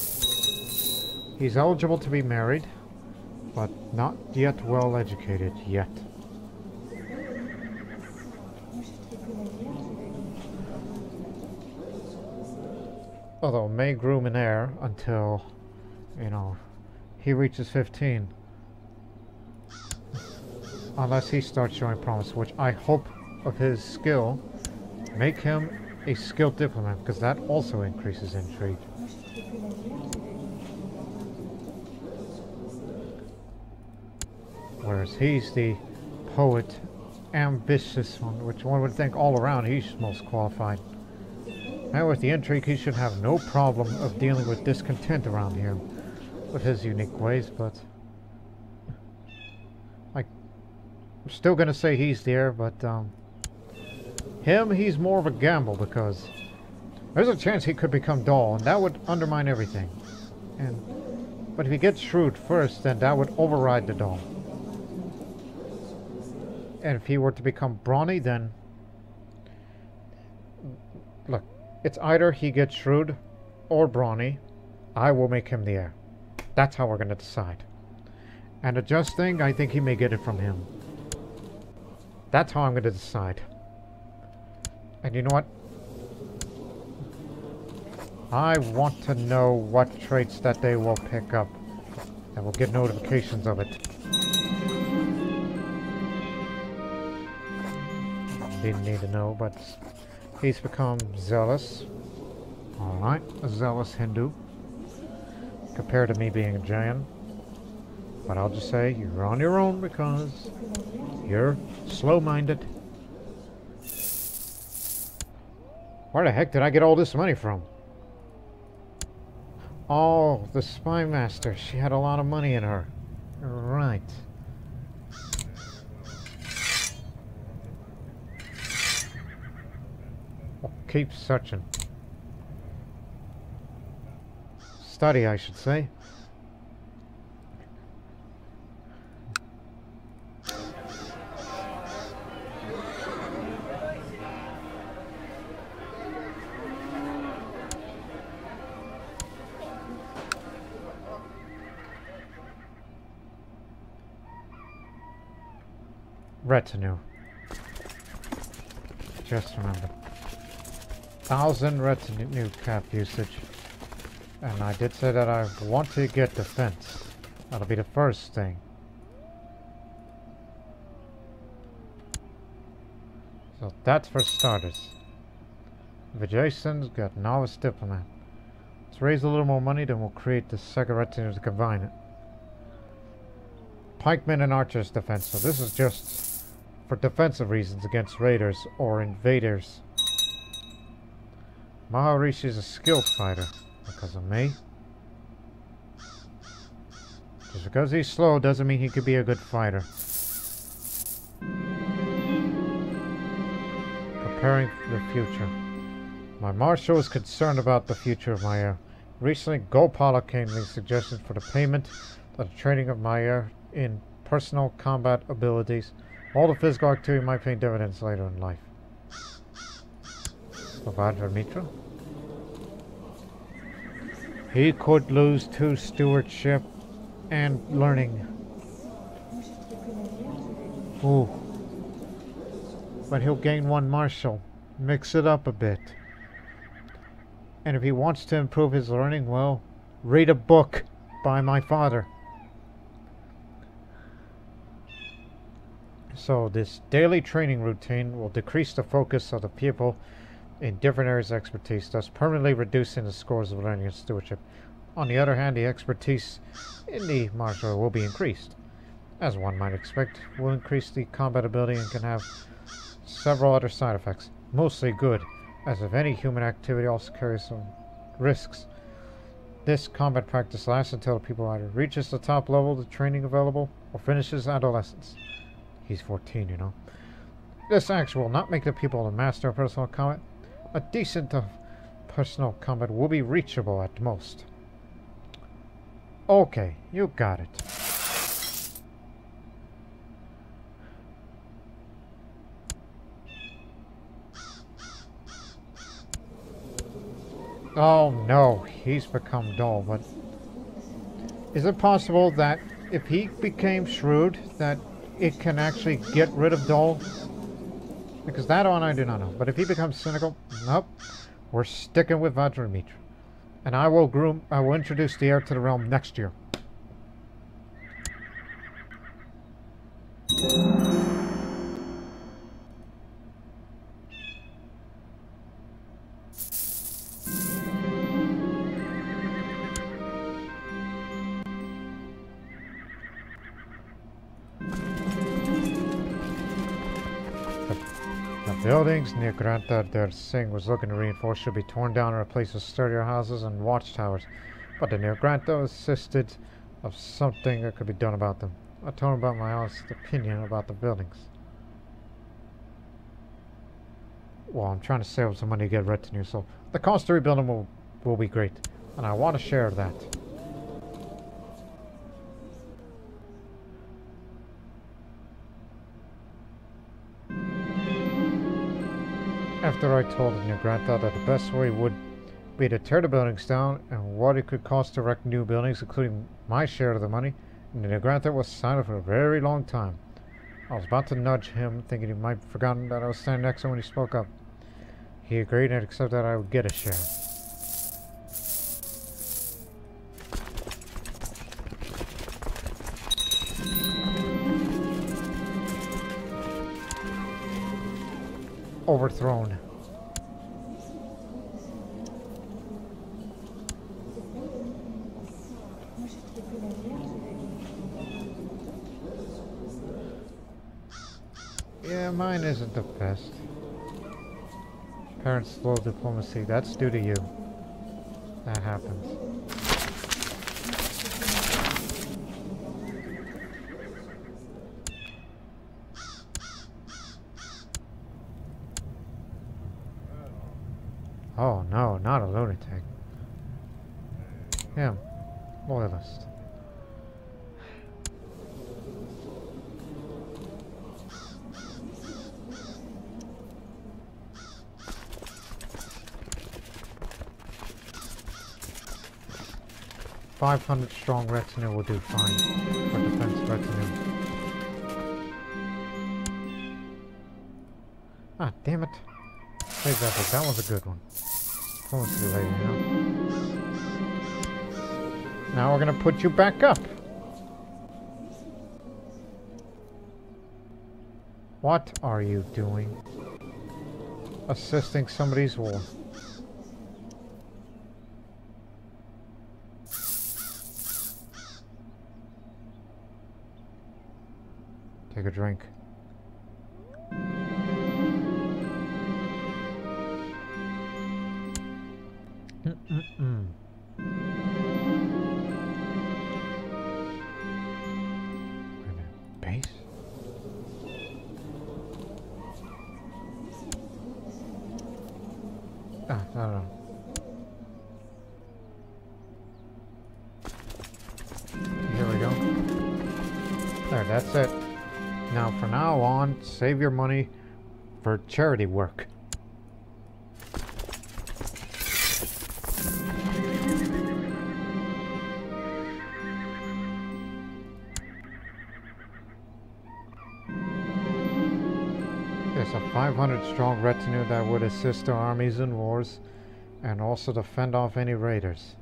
He's eligible to be married, but not yet well educated yet. Although may groom an heir until, you know, he reaches 15. Unless he starts showing promise, which I hope of his skill, make him a skilled diplomat, because that also increases intrigue. Whereas he's the poet, ambitious one, which one would think all around he's most qualified. Now with the intrigue, he should have no problem of dealing with discontent around here with his unique ways, but I'm still gonna say he's there, but he's more of a gamble, because there's a chance he could become dull, and that would undermine everything. But if he gets shrewd first, then that would override the dull. And if he were to become brawny, then look, it's either he gets shrewd or brawny. I will make him the heir. That's how we're going to decide. And the just thing, I think he may get it from him. That's how I'm going to decide. And you know what? I want to know what traits that they will pick up. I will get notifications of it. Didn't need to know, but he's become zealous. Alright, a zealous Hindu. Compared to me being a Jain. But I'll just say, you're on your own because you're slow-minded. Where the heck did I get all this money from? Oh, the spy master. She had a lot of money in her. Right. Well, keep searching. Study, I should say. retinue. Just remember. 1,000 retinue cap usage. And I did say that I want to get defense. That'll be the first thing. So that's for starters. Vijaysen's got novice diplomat. Let's raise a little more money, then we'll create the second retinue to combine it. Pikemen and archers defense. So this is just for defensive reasons against raiders or invaders. Maharishi is a skilled fighter. Because of me. Just because he's slow doesn't mean he could be a good fighter. Preparing for the future. My marshal is concerned about the future of my heir. Recently, Gopala came with suggestions for the payment of the training of my heir in personal combat abilities. All the physical activity might pay dividends later in life. Maharaja Mitra. He could lose 2 stewardship and learning. Ooh. But he'll gain 1 marshal. Mix it up a bit. And if he wants to improve his learning, well, read a book by my father. So this daily training routine will decrease the focus of the pupil in different areas of expertise, thus permanently reducing the scores of learning and stewardship. On the other hand, the expertise in the martial art will be increased. As one might expect, will increase the combat ability and can have several other side effects, mostly good, as if any human activity also carries some risks. This combat practice lasts until the pupil either reaches the top level of the training available or finishes adolescence. He's 14, you know. This action will not make the pupil a master of personal combat. A decent personal combat will be reachable at most. Okay, you got it. Oh no, he's become dull, but is it possible that if he became shrewd, that it can actually get rid of dull? Because that one I do not know. But if he becomes cynical, nope. We're sticking with Vajramitra. And I will introduce the heir to the realm next year. Buildings near Granta Der Singh was looking to reinforce should be torn down and replaced with sturdier houses and watchtowers, but the near Granta insisted of something that could be done about them. I told him about my honest opinion about the buildings. Well, I'm trying to save up some money to get retinue, so the cost to rebuild them will be great, and I want to share that. After I told Negranta that the best way would be to tear the buildings down and what it could cost to erect new buildings, including my share of the money, Negranta was silent for a very long time. I was about to nudge him, thinking he might have forgotten that I was standing next to him when he spoke up. He agreed and accepted that I would get a share. Overthrown. Yeah, mine isn't the best. Parents' slow diplomacy, that's due to you. That happens. Oh no, not a lunatic. Him. Loyalist. $500 strong retinue will do fine for defense retinue. Ah, damn it. Save that, but that was a good one. Diplomacy lady, you know. Now we're gonna put you back up. What are you doing? Assisting somebody's war. Take a drink. Base? Ah, no. Here we go. There, that's it. Now, from now on, save your money for charity work. There's a 500-strong retinue that would assist our armies in wars and also to fend off any raiders.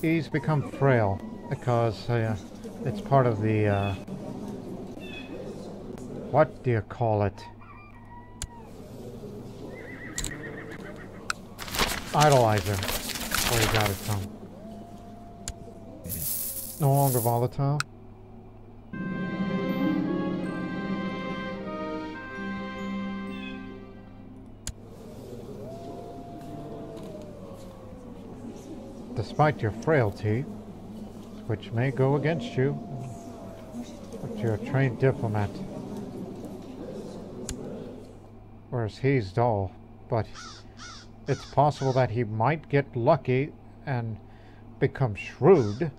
These become frail because it's part of the what do you call it? Idolizer. Where you got it from? No longer volatile. Despite your frailty, which may go against you, but you're a trained diplomat. Whereas he's dull, but it's possible that he might get lucky and become shrewd.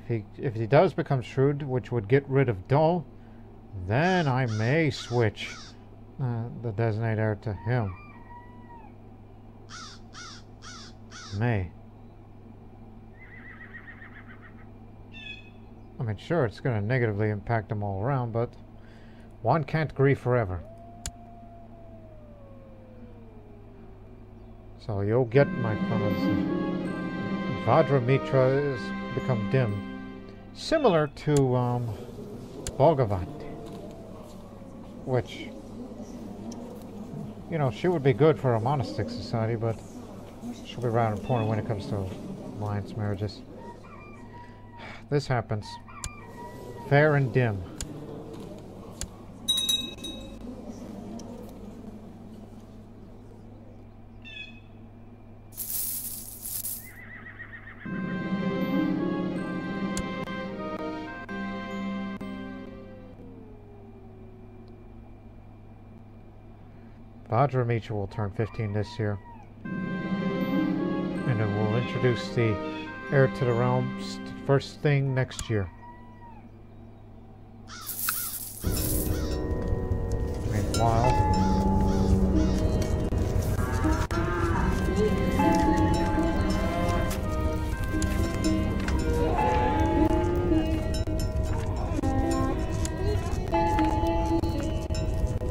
If he does become shrewd, which would get rid of dull, then I may switch the designate heir to him. May. I mean, sure, it's going to negatively impact them all around, but one can't grieve forever. So you'll get my fellows. Vajra Mitra has become dim, similar to Bhagavat, which, you know, she would be good for a monastic society, but she'll be rather important when it comes to alliance marriages. This happens. Fair and dim. Vajra Mitra will turn 15 this year. And it will introduce the heir to the realm first thing next year. Meanwhile,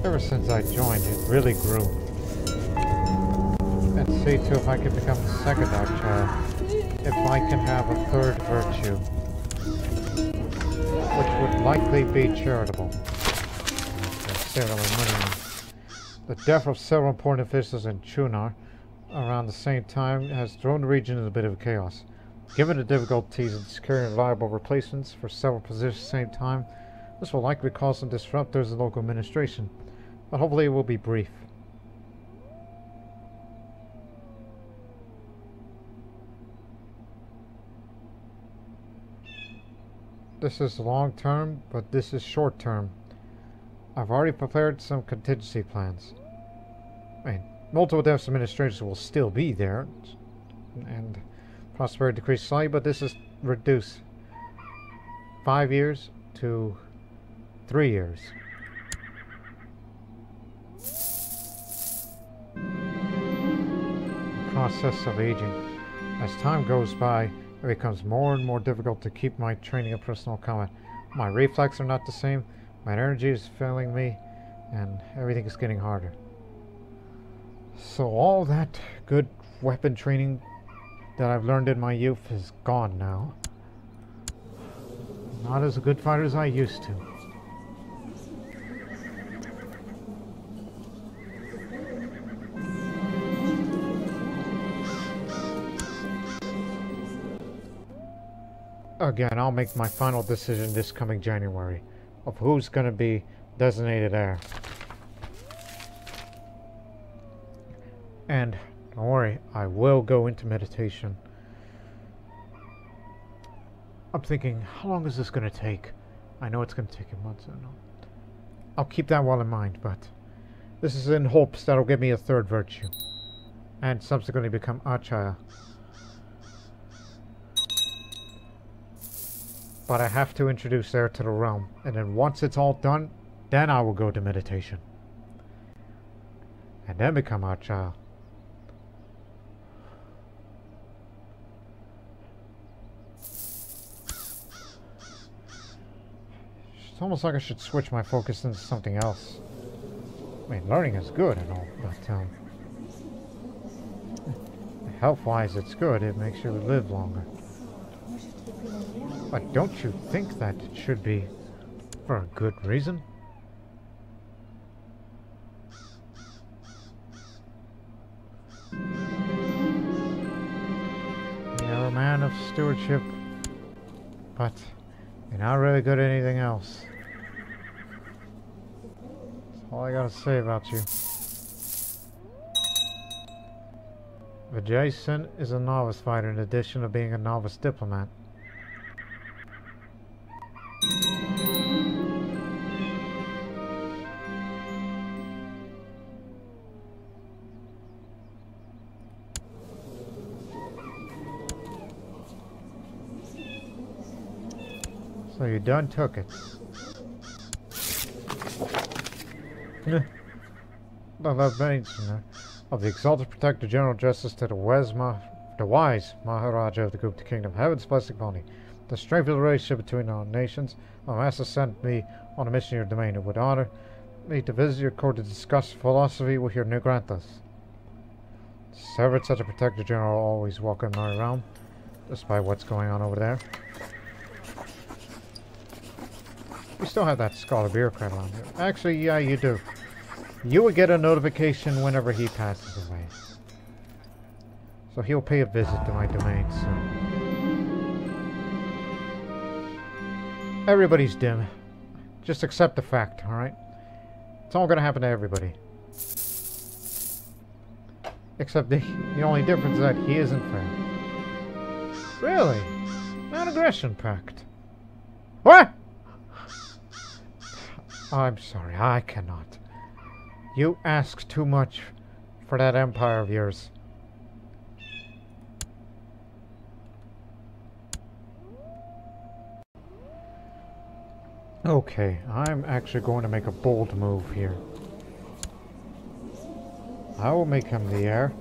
ever since I joined, it really grew. And see too if I can become the second Acharya. If I can have a third virtue, which would likely be charitable. The death of several important officials in Chunar around the same time has thrown the region into a bit of chaos. Given the difficulties in securing reliable replacements for several positions at the same time, this will likely cause some disruptors in local administration, but hopefully it will be brief. This is long term, but this is short term. I've already prepared some contingency plans. I mean, multiple deaths administrators will still be there, and prosperity decrease slightly, but this is reduced 5 years to 3 years. process of aging. As time goes by, it becomes more and more difficult to keep my training in personal combat. My reflexes are not the same, my energy is failing me, and everything is getting harder. So all that good weapon training that I've learned in my youth is gone now. Not as a good fighter as I used to. Again, I'll make my final decision this coming January of who's going to be designated heir. And don't worry, I will go into meditation. I'm thinking, how long is this going to take? I know it's going to take a month. I'll keep that well in mind, but this is in hopes that'll give me a third virtue and subsequently become Acharya. But I have to introduce heir to the realm, and then once it's all done, then I will go to meditation. And then become Acharya. It's almost like I should switch my focus into something else. I mean, learning is good and all, but health-wise it's good. It makes you live longer. But don't you think that it should be for a good reason? You're a man of stewardship, but you're not really good at anything else. That's all I gotta say about you. Jason is a novice fighter in addition to being a novice diplomat. So you done took it. The mention of the exalted protector general justice to the wise Maharaja of the Gupta Kingdom. Heaven's blessing upon you. The strength of the relationship between our nations. My master sent me on a mission in your domain. It would honor me to visit your court to discuss philosophy with your new Granthas. Severed such a protector general always welcome in our realm, despite what's going on over there. We still have that scholar bureaucrat on here. Actually, yeah, you do. You will get a notification whenever he passes away. So he'll pay a visit to my domain soon. Everybody's dim. Just accept the fact, alright? It's all gonna happen to everybody. Except the only difference is that he isn't fair. Really? Non-aggression pact. What? I'm sorry, I cannot. You ask too much for that empire of yours. Okay, I'm actually going to make a bold move here. I will make him the heir,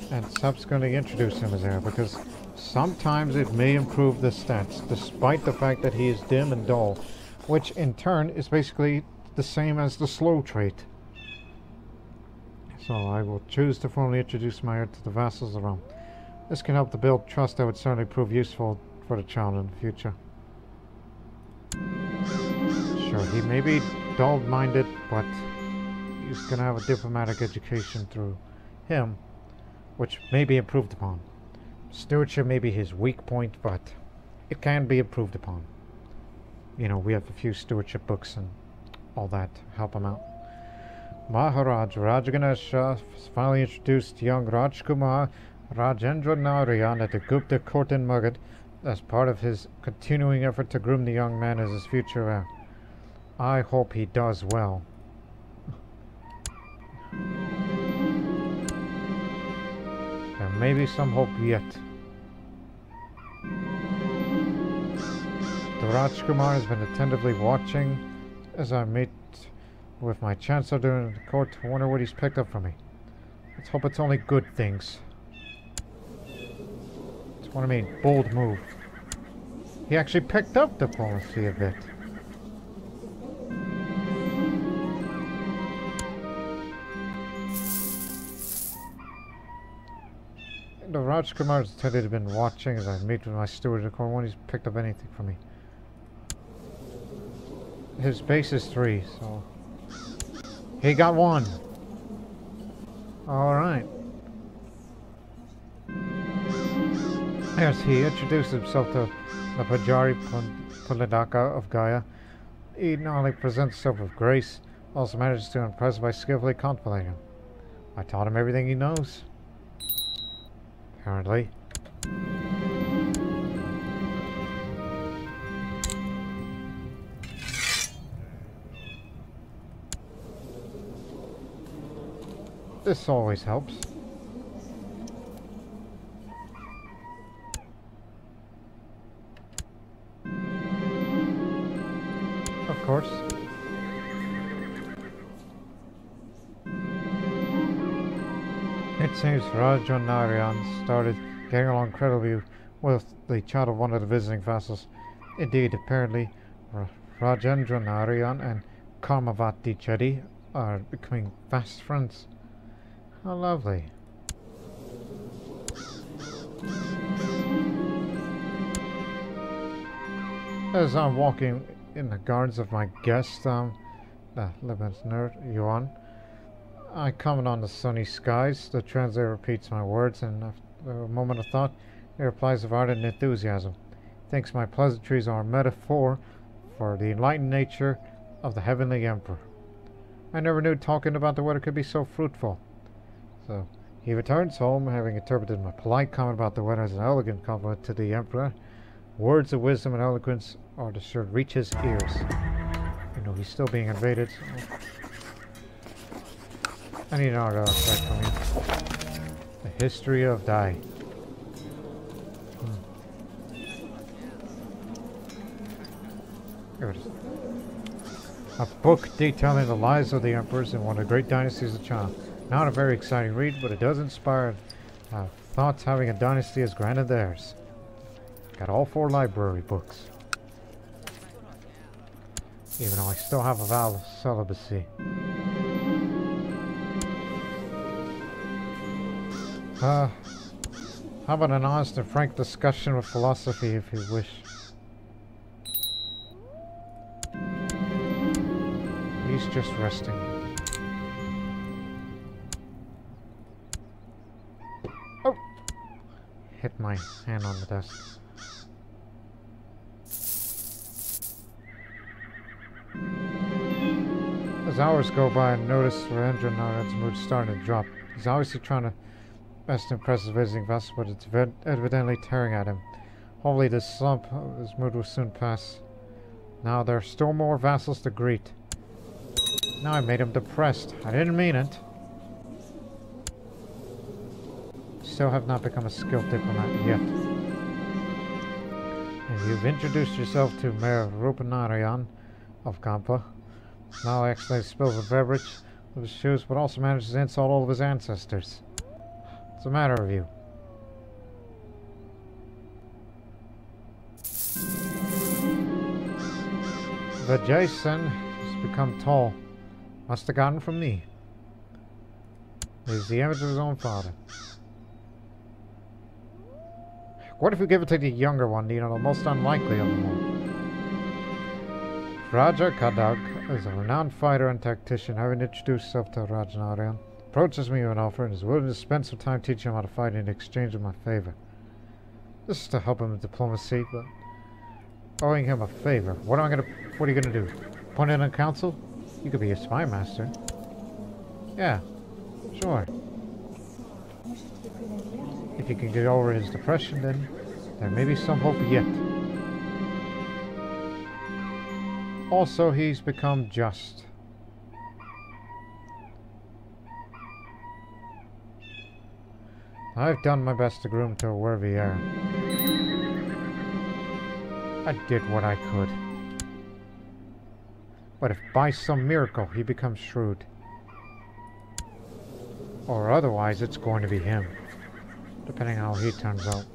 and subsequently introduce him as heir, because sometimes it may improve the stats, despite the fact that he is dim and dull, which in turn is basically the same as the slow trait. So I will choose to formally introduce my heir to the vassals of the realm. This can help to build trust that would certainly prove useful for the child in the future. Sure, he may be dull-minded, but he's going to have a diplomatic education through him, which may be improved upon. Stewardship may be his weak point, but it can be improved upon. You know, we have a few stewardship books and all that to help him out. Maharaja Rajaganesha finally introduced young Rajkumar Rajendra Narayan at the Gupta court in Magadh as part of his continuing effort to groom the young man as his future heir. I hope he does well. There may be some hope yet. The Rajkumar has been attentively watching as I meet with my chancellor during the court. I wonder what he's picked up from me. Let's hope it's only good things. What I mean, bold move. He actually picked up diplomacy a bit. The Rajkumar's tended to have been watching as I meet with my steward in the corner when he's picked up anything from me. His base is 3, so... He got 1! Alright. As he introduced himself to the Pajari Puladaka of Gaia, he not only presents himself with grace, also manages to impress by skillfully contemplating him. I taught him everything he knows. Apparently. This always helps. Of course. It seems Rajanarayan started getting along incredibly with the child of one of the visiting vassals. Indeed, apparently, Rajendranarayan and Karmavati Chetty are becoming fast friends. How lovely. As I'm walking in the gardens of my guest, the Lebanese nerd, Yuan, I comment on the sunny skies. The translator repeats my words, and after a moment of thought, he replies with ardent enthusiasm. He thinks my pleasantries are a metaphor for the enlightened nature of the heavenly emperor. I never knew talking about the weather could be so fruitful. So, he returns home, having interpreted my polite comment about the weather as an elegant compliment to the emperor. Words of wisdom and eloquence are to sure reach his ears. You know, he's still being invaded, so... I need an artifact from you. The History of Dai. Here it is. A book detailing the lives of the emperors in one of the great dynasties of China. Not a very exciting read, but it does inspire thoughts having a dynasty as grand as theirs. Got all 4 library books. Even though I still have a vow of celibacy. How about an honest and frank discussion with philosophy, if you wish? He's just resting. Oh! Hit my hand on the desk. As hours go by, I notice Surendra Narayan's mood starting to drop. He's obviously trying to best impress his visiting vassal, but it's evidently tearing at him. Hopefully this slump of his mood will soon pass. Now there are still more vassals to greet. Now I made him depressed. I didn't mean it. Still have not become a skilled diplomat yet. And you've introduced yourself to Mayor Rupanarayan of Kampa. Now he accidentally spills a beverage with his shoes, but also manages to insult all of his ancestors. What's the matter with you? The Jason has become tall. Must have gotten from me. He's the image of his own father. What if we give it to the younger one, you know, the most unlikely of them all? Raja Kadag is a renowned fighter and tactician, having introduced himself to Rajanarayan. Approaches me with an offer and is willing to spend some time teaching him how to fight in exchange of my favor. This is to help him with diplomacy, but owing him a favor. What are you gonna do? Appoint in a council? You could be a spy master. Yeah, sure. If he can get over his depression, then there may be some hope yet. Also, he's become just. I've done my best to groom to a worthy heir. I did what I could. But if by some miracle he becomes shrewd, or otherwise it's going to be him, depending on how he turns out.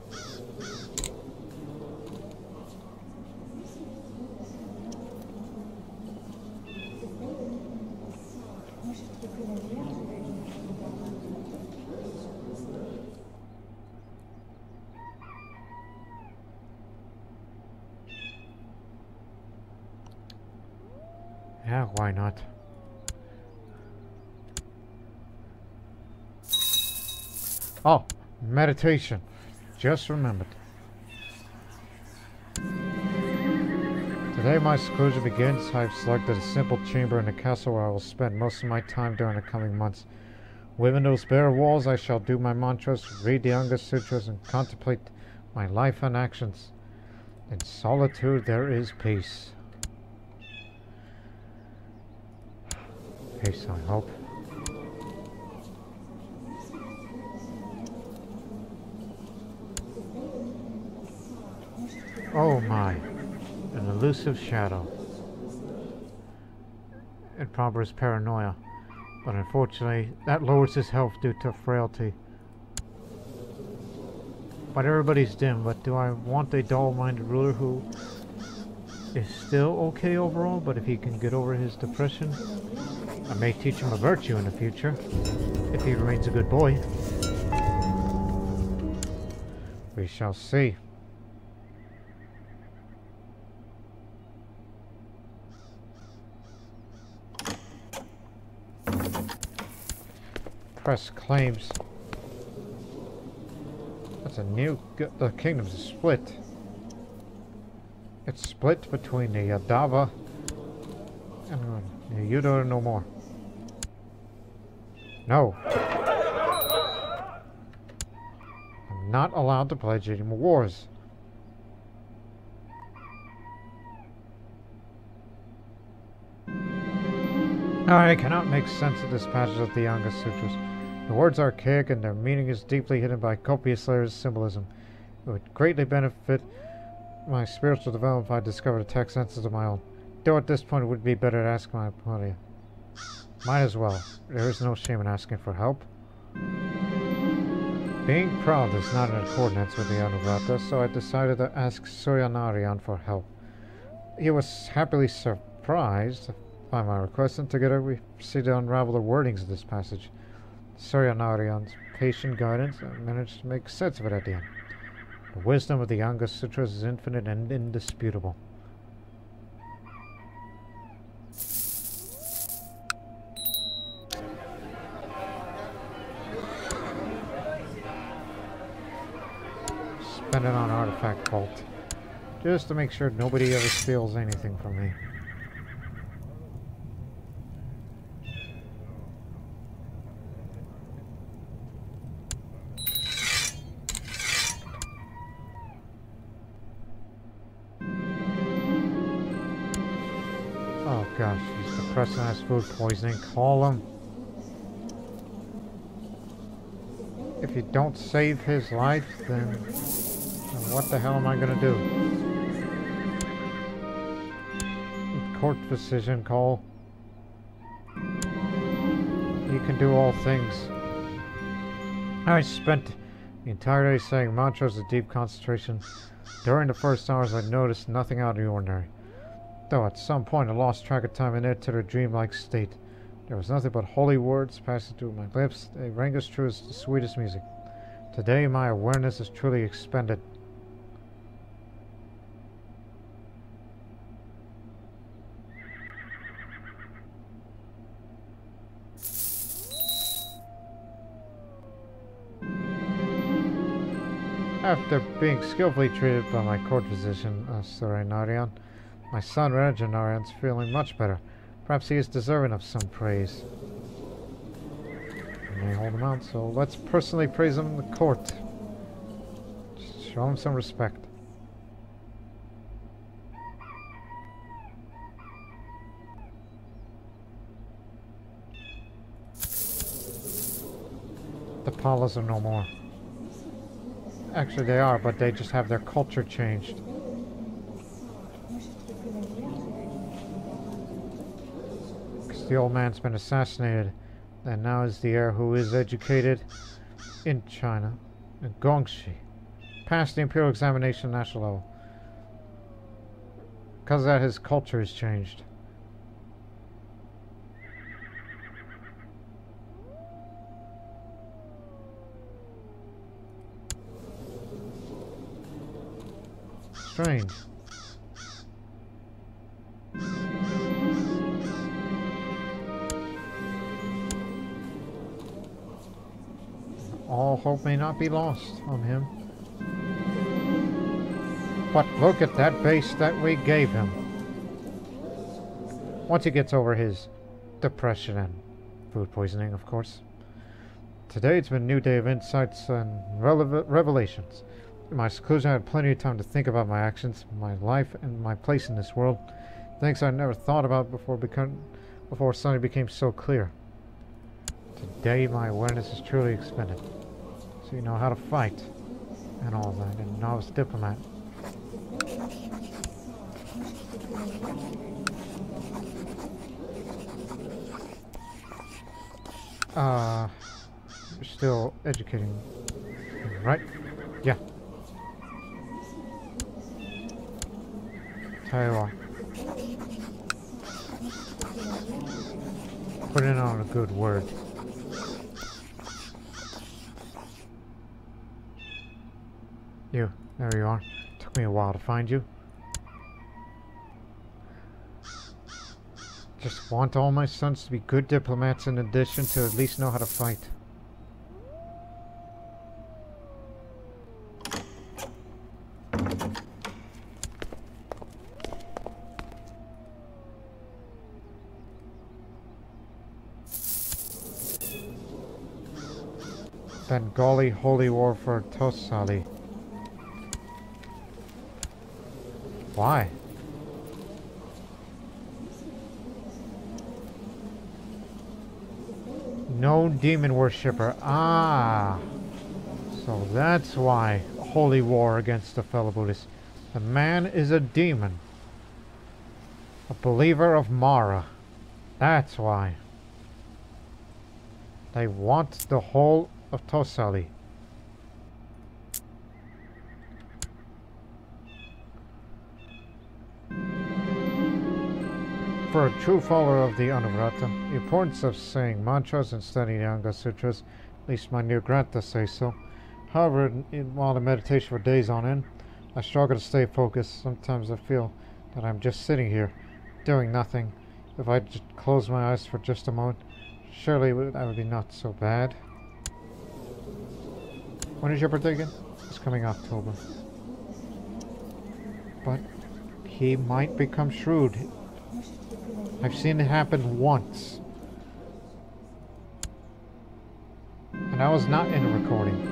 Yeah, why not? Oh, meditation. Just remembered. Today my seclusion begins. I've selected a simple chamber in the castle where I will spend most of my time during the coming months. Within those bare walls I shall do my mantras, read the Anga Sutras, and contemplate my life and actions. In solitude there is peace. Peace, I hope. Oh my, an elusive shadow. It harbors paranoia, but unfortunately that lowers his health due to frailty. But everybody's dim, but do I want a dull-minded ruler who is still okay overall, but if he can get over his depression, I may teach him a virtue in the future, if he remains a good boy. We shall see. Press claims. That's a new... The kingdom's split. It's split between the Yadava and the Yudora no more. No. I'm not allowed to pledge any more wars. I cannot make sense of this passage of the Anga Sutras. The words are archaic and their meaning is deeply hidden by copious layers of symbolism. It would greatly benefit my spiritual development if I discovered a text senses of my own. Though at this point it would be better to ask my opponent. Might as well. There is no shame in asking for help. Being proud is not in accordance with the Anuvrata, so I decided to ask Suryanarayan for help. He was happily surprised by my request, and together we proceeded to unravel the wordings of this passage. Suryanarayan's patient guidance, I managed to make sense of it at the end. The wisdom of the Anga Sutras is infinite and indisputable. Spend it on Artifact Vault, just to make sure nobody ever steals anything from me. Oh gosh, he's depressed and has food poisoning. Call him. If you don't save his life, then what the hell am I gonna do? Court decision call. You can do all things. I spent the entire day saying mantras of deep concentration. During the first hours I noticed nothing out of the ordinary. Though at some point I lost track of time and entered a dreamlike state. There was nothing but holy words passing through my lips. They rang as true as the sweetest music. Today my awareness is truly expanded. After being skillfully treated by my court physician, Suryanarayan, my son Rajanarayan's feeling much better. Perhaps he is deserving of some praise. I may hold him out, so let's personally praise him in the court. Just show him some respect. The Palas are no more. Actually they are, but they just have their culture changed. Because the old man's been assassinated, and now is the heir who is educated in China, in Gongshi, passed the imperial examination at national level. Because of that, his culture has changed. Strange. hope may not be lost on him. But look at that base that we gave him. Once he gets over his depression and food poisoning, of course. Today it's been a new day of insights and revelations. In my seclusion, I had plenty of time to think about my actions, my life, and my place in this world. Things I never thought about before suddenly became so clear. Today my awareness is truly expanded. So you know how to fight and all that, and know I was a diplomat. You're still educating, right? Yeah. Tell you what. Put in on a good word. You, there you are. Took me a while to find you. Just want all my sons to be good diplomats in addition to at least know how to fight. Bengali Holy War for Tosali. Why? No demon worshipper. Ah. So that's why holy war against the fellow Buddhists. The man is a demon. A believer of Mara. That's why. They want the whole of Tosali. For a true follower of the Anuvrata, the importance of saying mantras and studying the Anga Sutras, at least my new Granta say so. However, while in meditation for days on end, I struggle to stay focused. Sometimes I feel that I'm just sitting here, doing nothing. If I just close my eyes for just a moment, surely that would be not so bad. When is your birthday again? It's coming October. But he might become shrewd. I've seen it happen once. And I was not in a recording.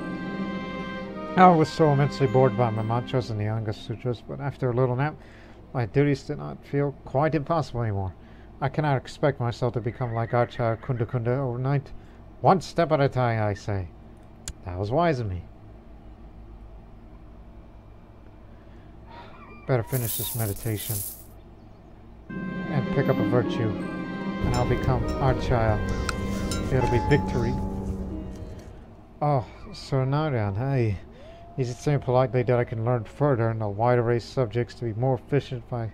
I was so immensely bored by my mantras and the Anga Sutras, but after a little nap, my duties did not feel quite impossible anymore. I cannot expect myself to become like Acharya Kunda Kunda overnight. One step at a time, I say. That was wise of me. Better finish this meditation and pick up a virtue, and I'll become Acharya. It'll be victory. Oh, Sir Narayan, hey. Is it saying politely that I can learn further in a wide array of subjects to be more efficient if I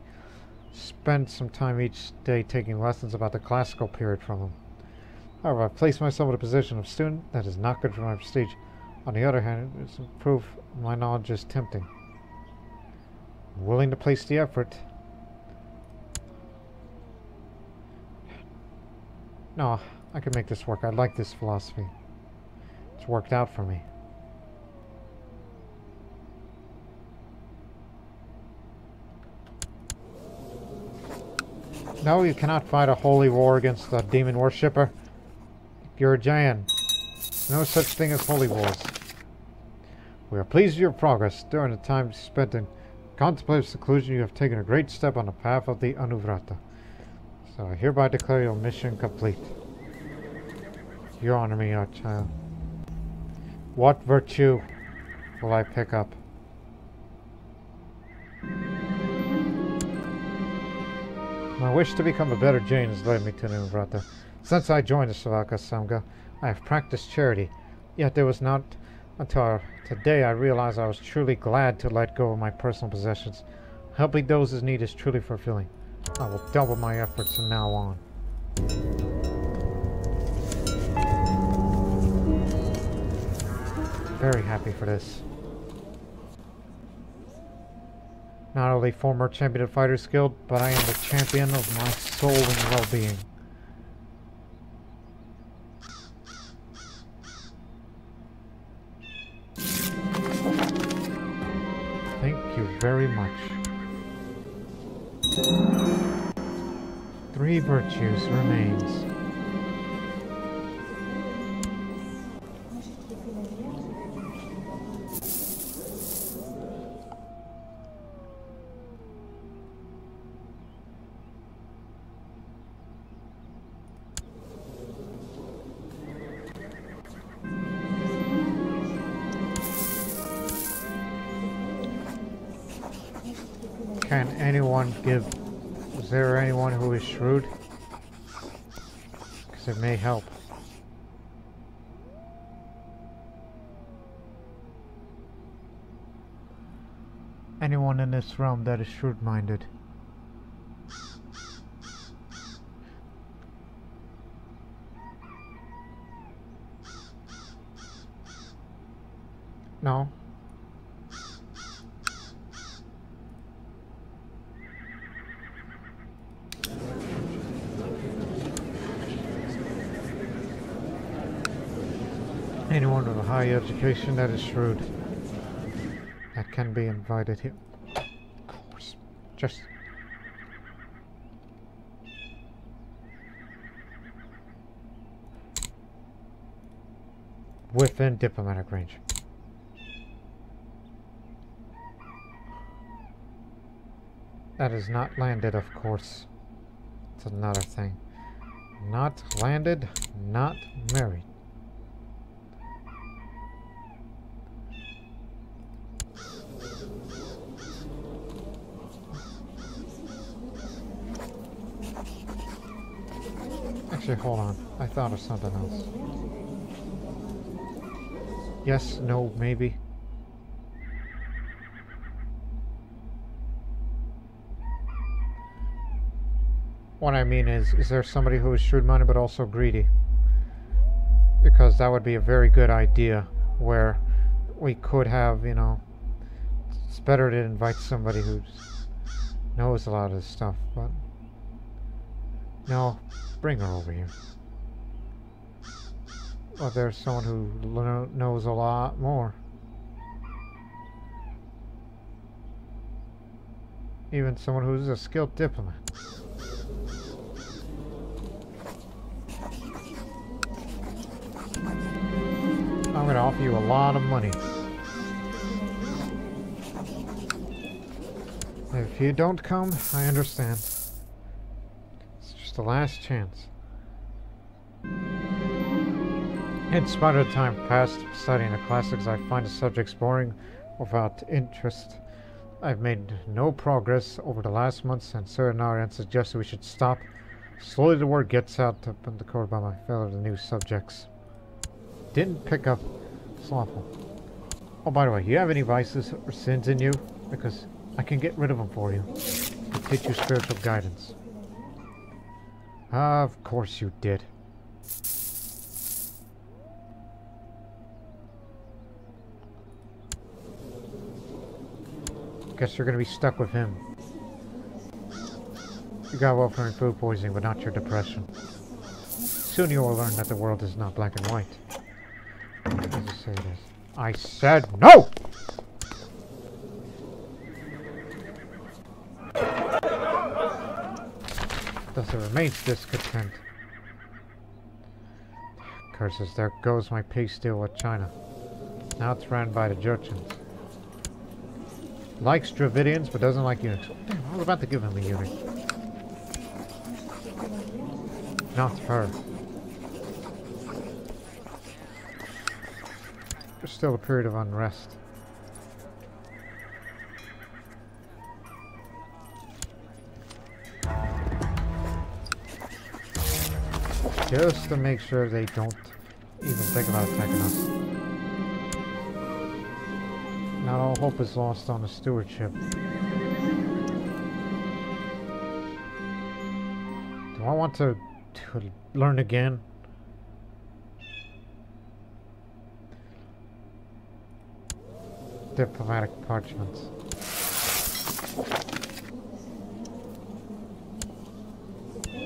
spend some time each day taking lessons about the classical period from him? However, I've placed myself in a position of student that is not good for my prestige. On the other hand, it's proof my knowledge is tempting. I'm willing to place the effort. No, I can make this work. I like this philosophy. It's worked out for me. No, you cannot fight a holy war against a demon worshipper. You're a Jain. No such thing as holy wars. We are pleased with your progress. During the time spent in contemplative seclusion, you have taken a great step on the path of the Anuvrata. So I hereby declare your mission complete. You honor me, our child. What virtue will I pick up? My wish to become a better Jain has led me to the Anuvrata. Since I joined the Sravaka-Samgha, I have practiced charity. Yet it was not until today I realized I was truly glad to let go of my personal possessions. Helping those in need is truly fulfilling. I will double my efforts from now on. Very happy for this. Not only former champion of Fighters Guild, but I am the champion of my soul and well-being. very much. 3 virtues remains. Can anyone give... Is there anyone who is shrewd? Because it may help. Anyone in this realm that is shrewd-minded. No? Anyone with a high education that is shrewd that can be invited here. Of course. Just within diplomatic range. That is not landed, of course. It's another thing. Not landed, not married. Actually, hold on. I thought of something else. Yes, no, maybe. What I mean is there somebody who is shrewd-minded but also greedy? Because that would be a very good idea where we could have, you know, it's better to invite somebody who knows a lot of this stuff, but no, bring her over here. Well, there's someone who knows a lot more. Even someone who's a skilled diplomat. I'm going to offer you a lot of money. If you don't come, I understand. It's just the last chance. In spite of the time passed studying the classics, I find the subjects boring without interest. I've made no progress over the last months, and Sir Narayan suggested we should stop. Slowly the word gets out up in the court by my fellow new subjects. Didn't pick up Slothful. Oh, by the way, you have any vices or sins in you? Because I can get rid of them for you. To teach you spiritual guidance. Of course you did. Guess you're gonna be stuck with him. You got well from food poisoning, but not your depression. Soon you will learn that the world is not black and white. As you say it is. I said no! Thus it remains discontent. Curses, there goes my peace deal with China. Now it's ran by the Jurchens. Likes Dravidians, but doesn't like eunuchs. Damn, I was about to give him a eunuch. Not her. There's still a period of unrest. Just to make sure they don't even think about attacking us. Not all hope is lost on the stewardship. Do I want to learn again? Diplomatic parchments.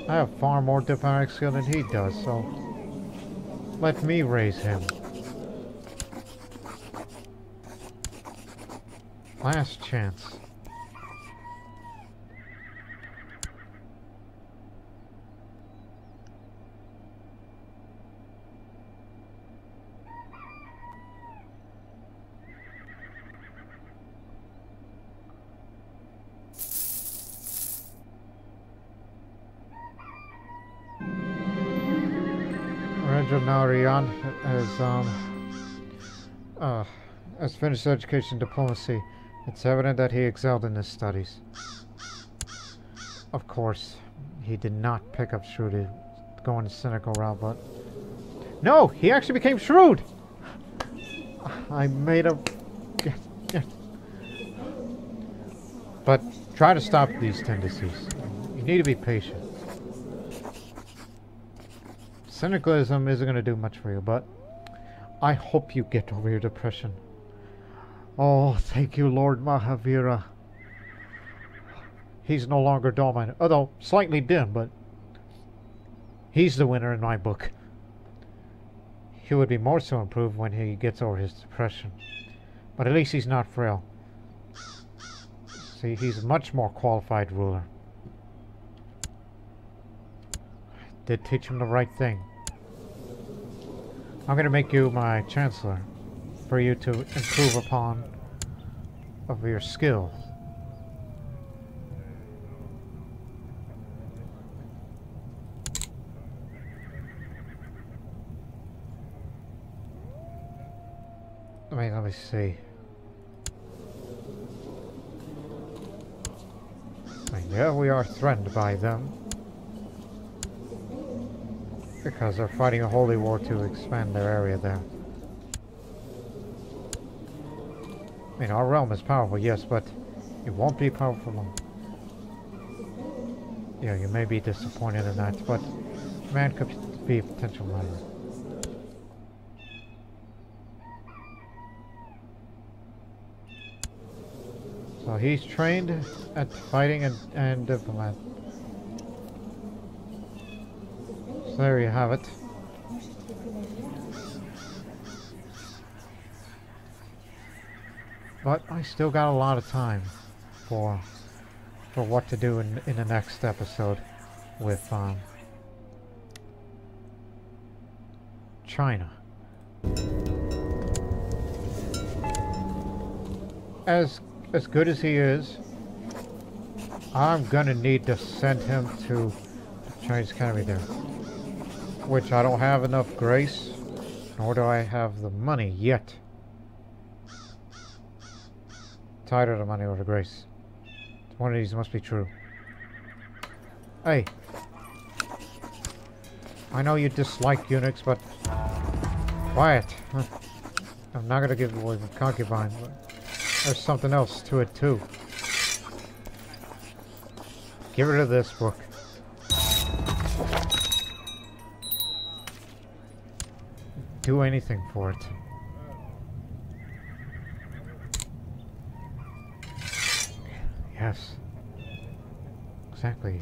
I have far more diplomatic skill than he does, so let me raise him. Last chance. Rajaganesha has finished education diplomacy. It's evident that he excelled in his studies. Of course, he did not pick up shrewd, going the cynical route, but... No! He actually became shrewd! I made a... Yeah. But try to stop these tendencies. You need to be patient. Cynicalism isn't going to do much for you, but I hope you get over your depression. Oh, thank you, Lord Mahavira. He's no longer dull-minded, although slightly dim, but he's the winner in my book. He would be more so improved when he gets over his depression, but at least he's not frail. See, he's a much more qualified ruler. I did teach him the right thing. I'm going to make you my chancellor for you to improve upon of your skills. Let me see. Yeah, we are threatened by them. Because they're fighting a holy war to expand their area there. I mean, our realm is powerful, yes, but it won't be powerful long. Yeah, you may be disappointed in that, but man could be a potential rival. So he's trained at fighting and diplomat. So there you have it. But I still got a lot of time for what to do in the next episode with China. As good as he is, I'm gonna need to send him to the Chinese Academy there. Which I don't have enough grace, nor do I have the money yet. It's either the money or the grace. One of these must be true. Hey. I know you dislike eunuchs, but... Quiet. I'm not gonna give away the concubine, but... There's something else to it, too. Get rid of this book. Do anything for it. Yes. Exactly.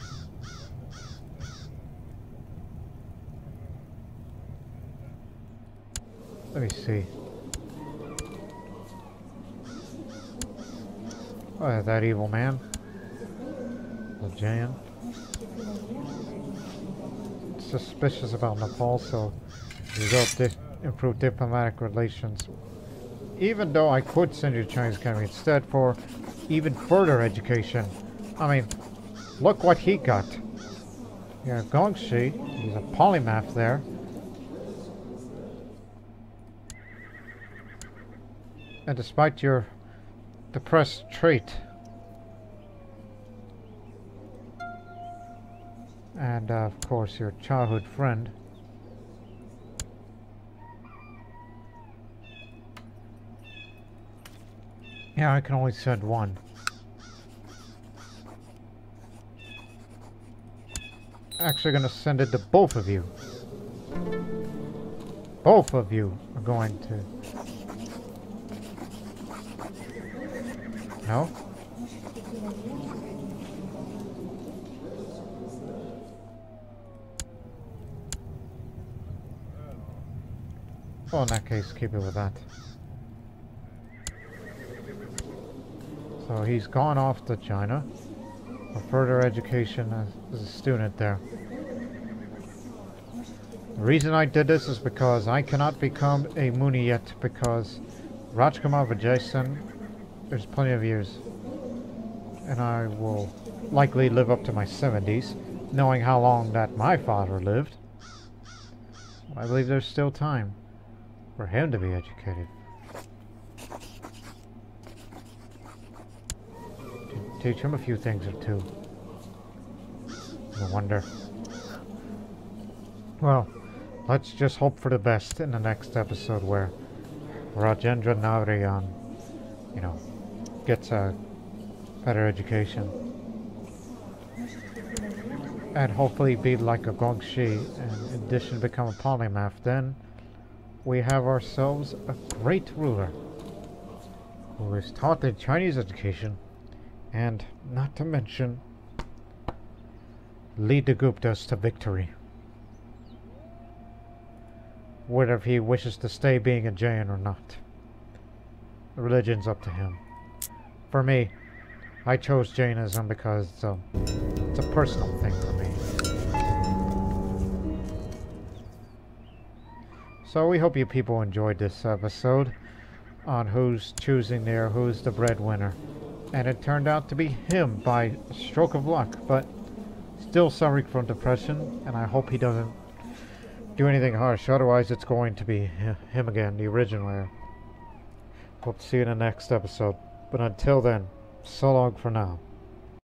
Let me see. Oh, that evil man. The Jain. Suspicious about Nepal, so you don't improve diplomatic relations. Even though I could send you to Chinese Academy instead for even further education. I mean, look what he got. Yeah, Gongxi, he's a polymath there. And despite your depressed trait, and of course your childhood friend, yeah, I can only send one. Actually gonna send it to both of you. Both of you are going to... No? Well, in that case, keep it with that. So he's gone off to China for further education as a student there. The reason I did this is because I cannot become a Muni yet, because Rajkumar Vijaysen, there's plenty of years. And I will likely live up to my 70s, knowing how long that my father lived. I believe there's still time for him to be educated. Teach him a few things or two. No wonder. Well, let's just hope for the best in the next episode where Rajendra Narayan, you know, gets a better education. And hopefully be like a Gongxi, and in addition to become a polymath. Then we have ourselves a great ruler who is taught the Chinese education, and not to mention lead the Guptas to victory. Whether he wishes to stay being a Jain or not, the religion's up to him. For me, I chose Jainism because it's a personal thing for me. So we hope you people enjoyed this episode on who's the breadwinner. And it turned out to be him by a stroke of luck, but still suffering from depression, and I hope he doesn't do anything harsh, otherwise it's going to be him again, the original heir. Hope to see you in the next episode, but until then, so long for now.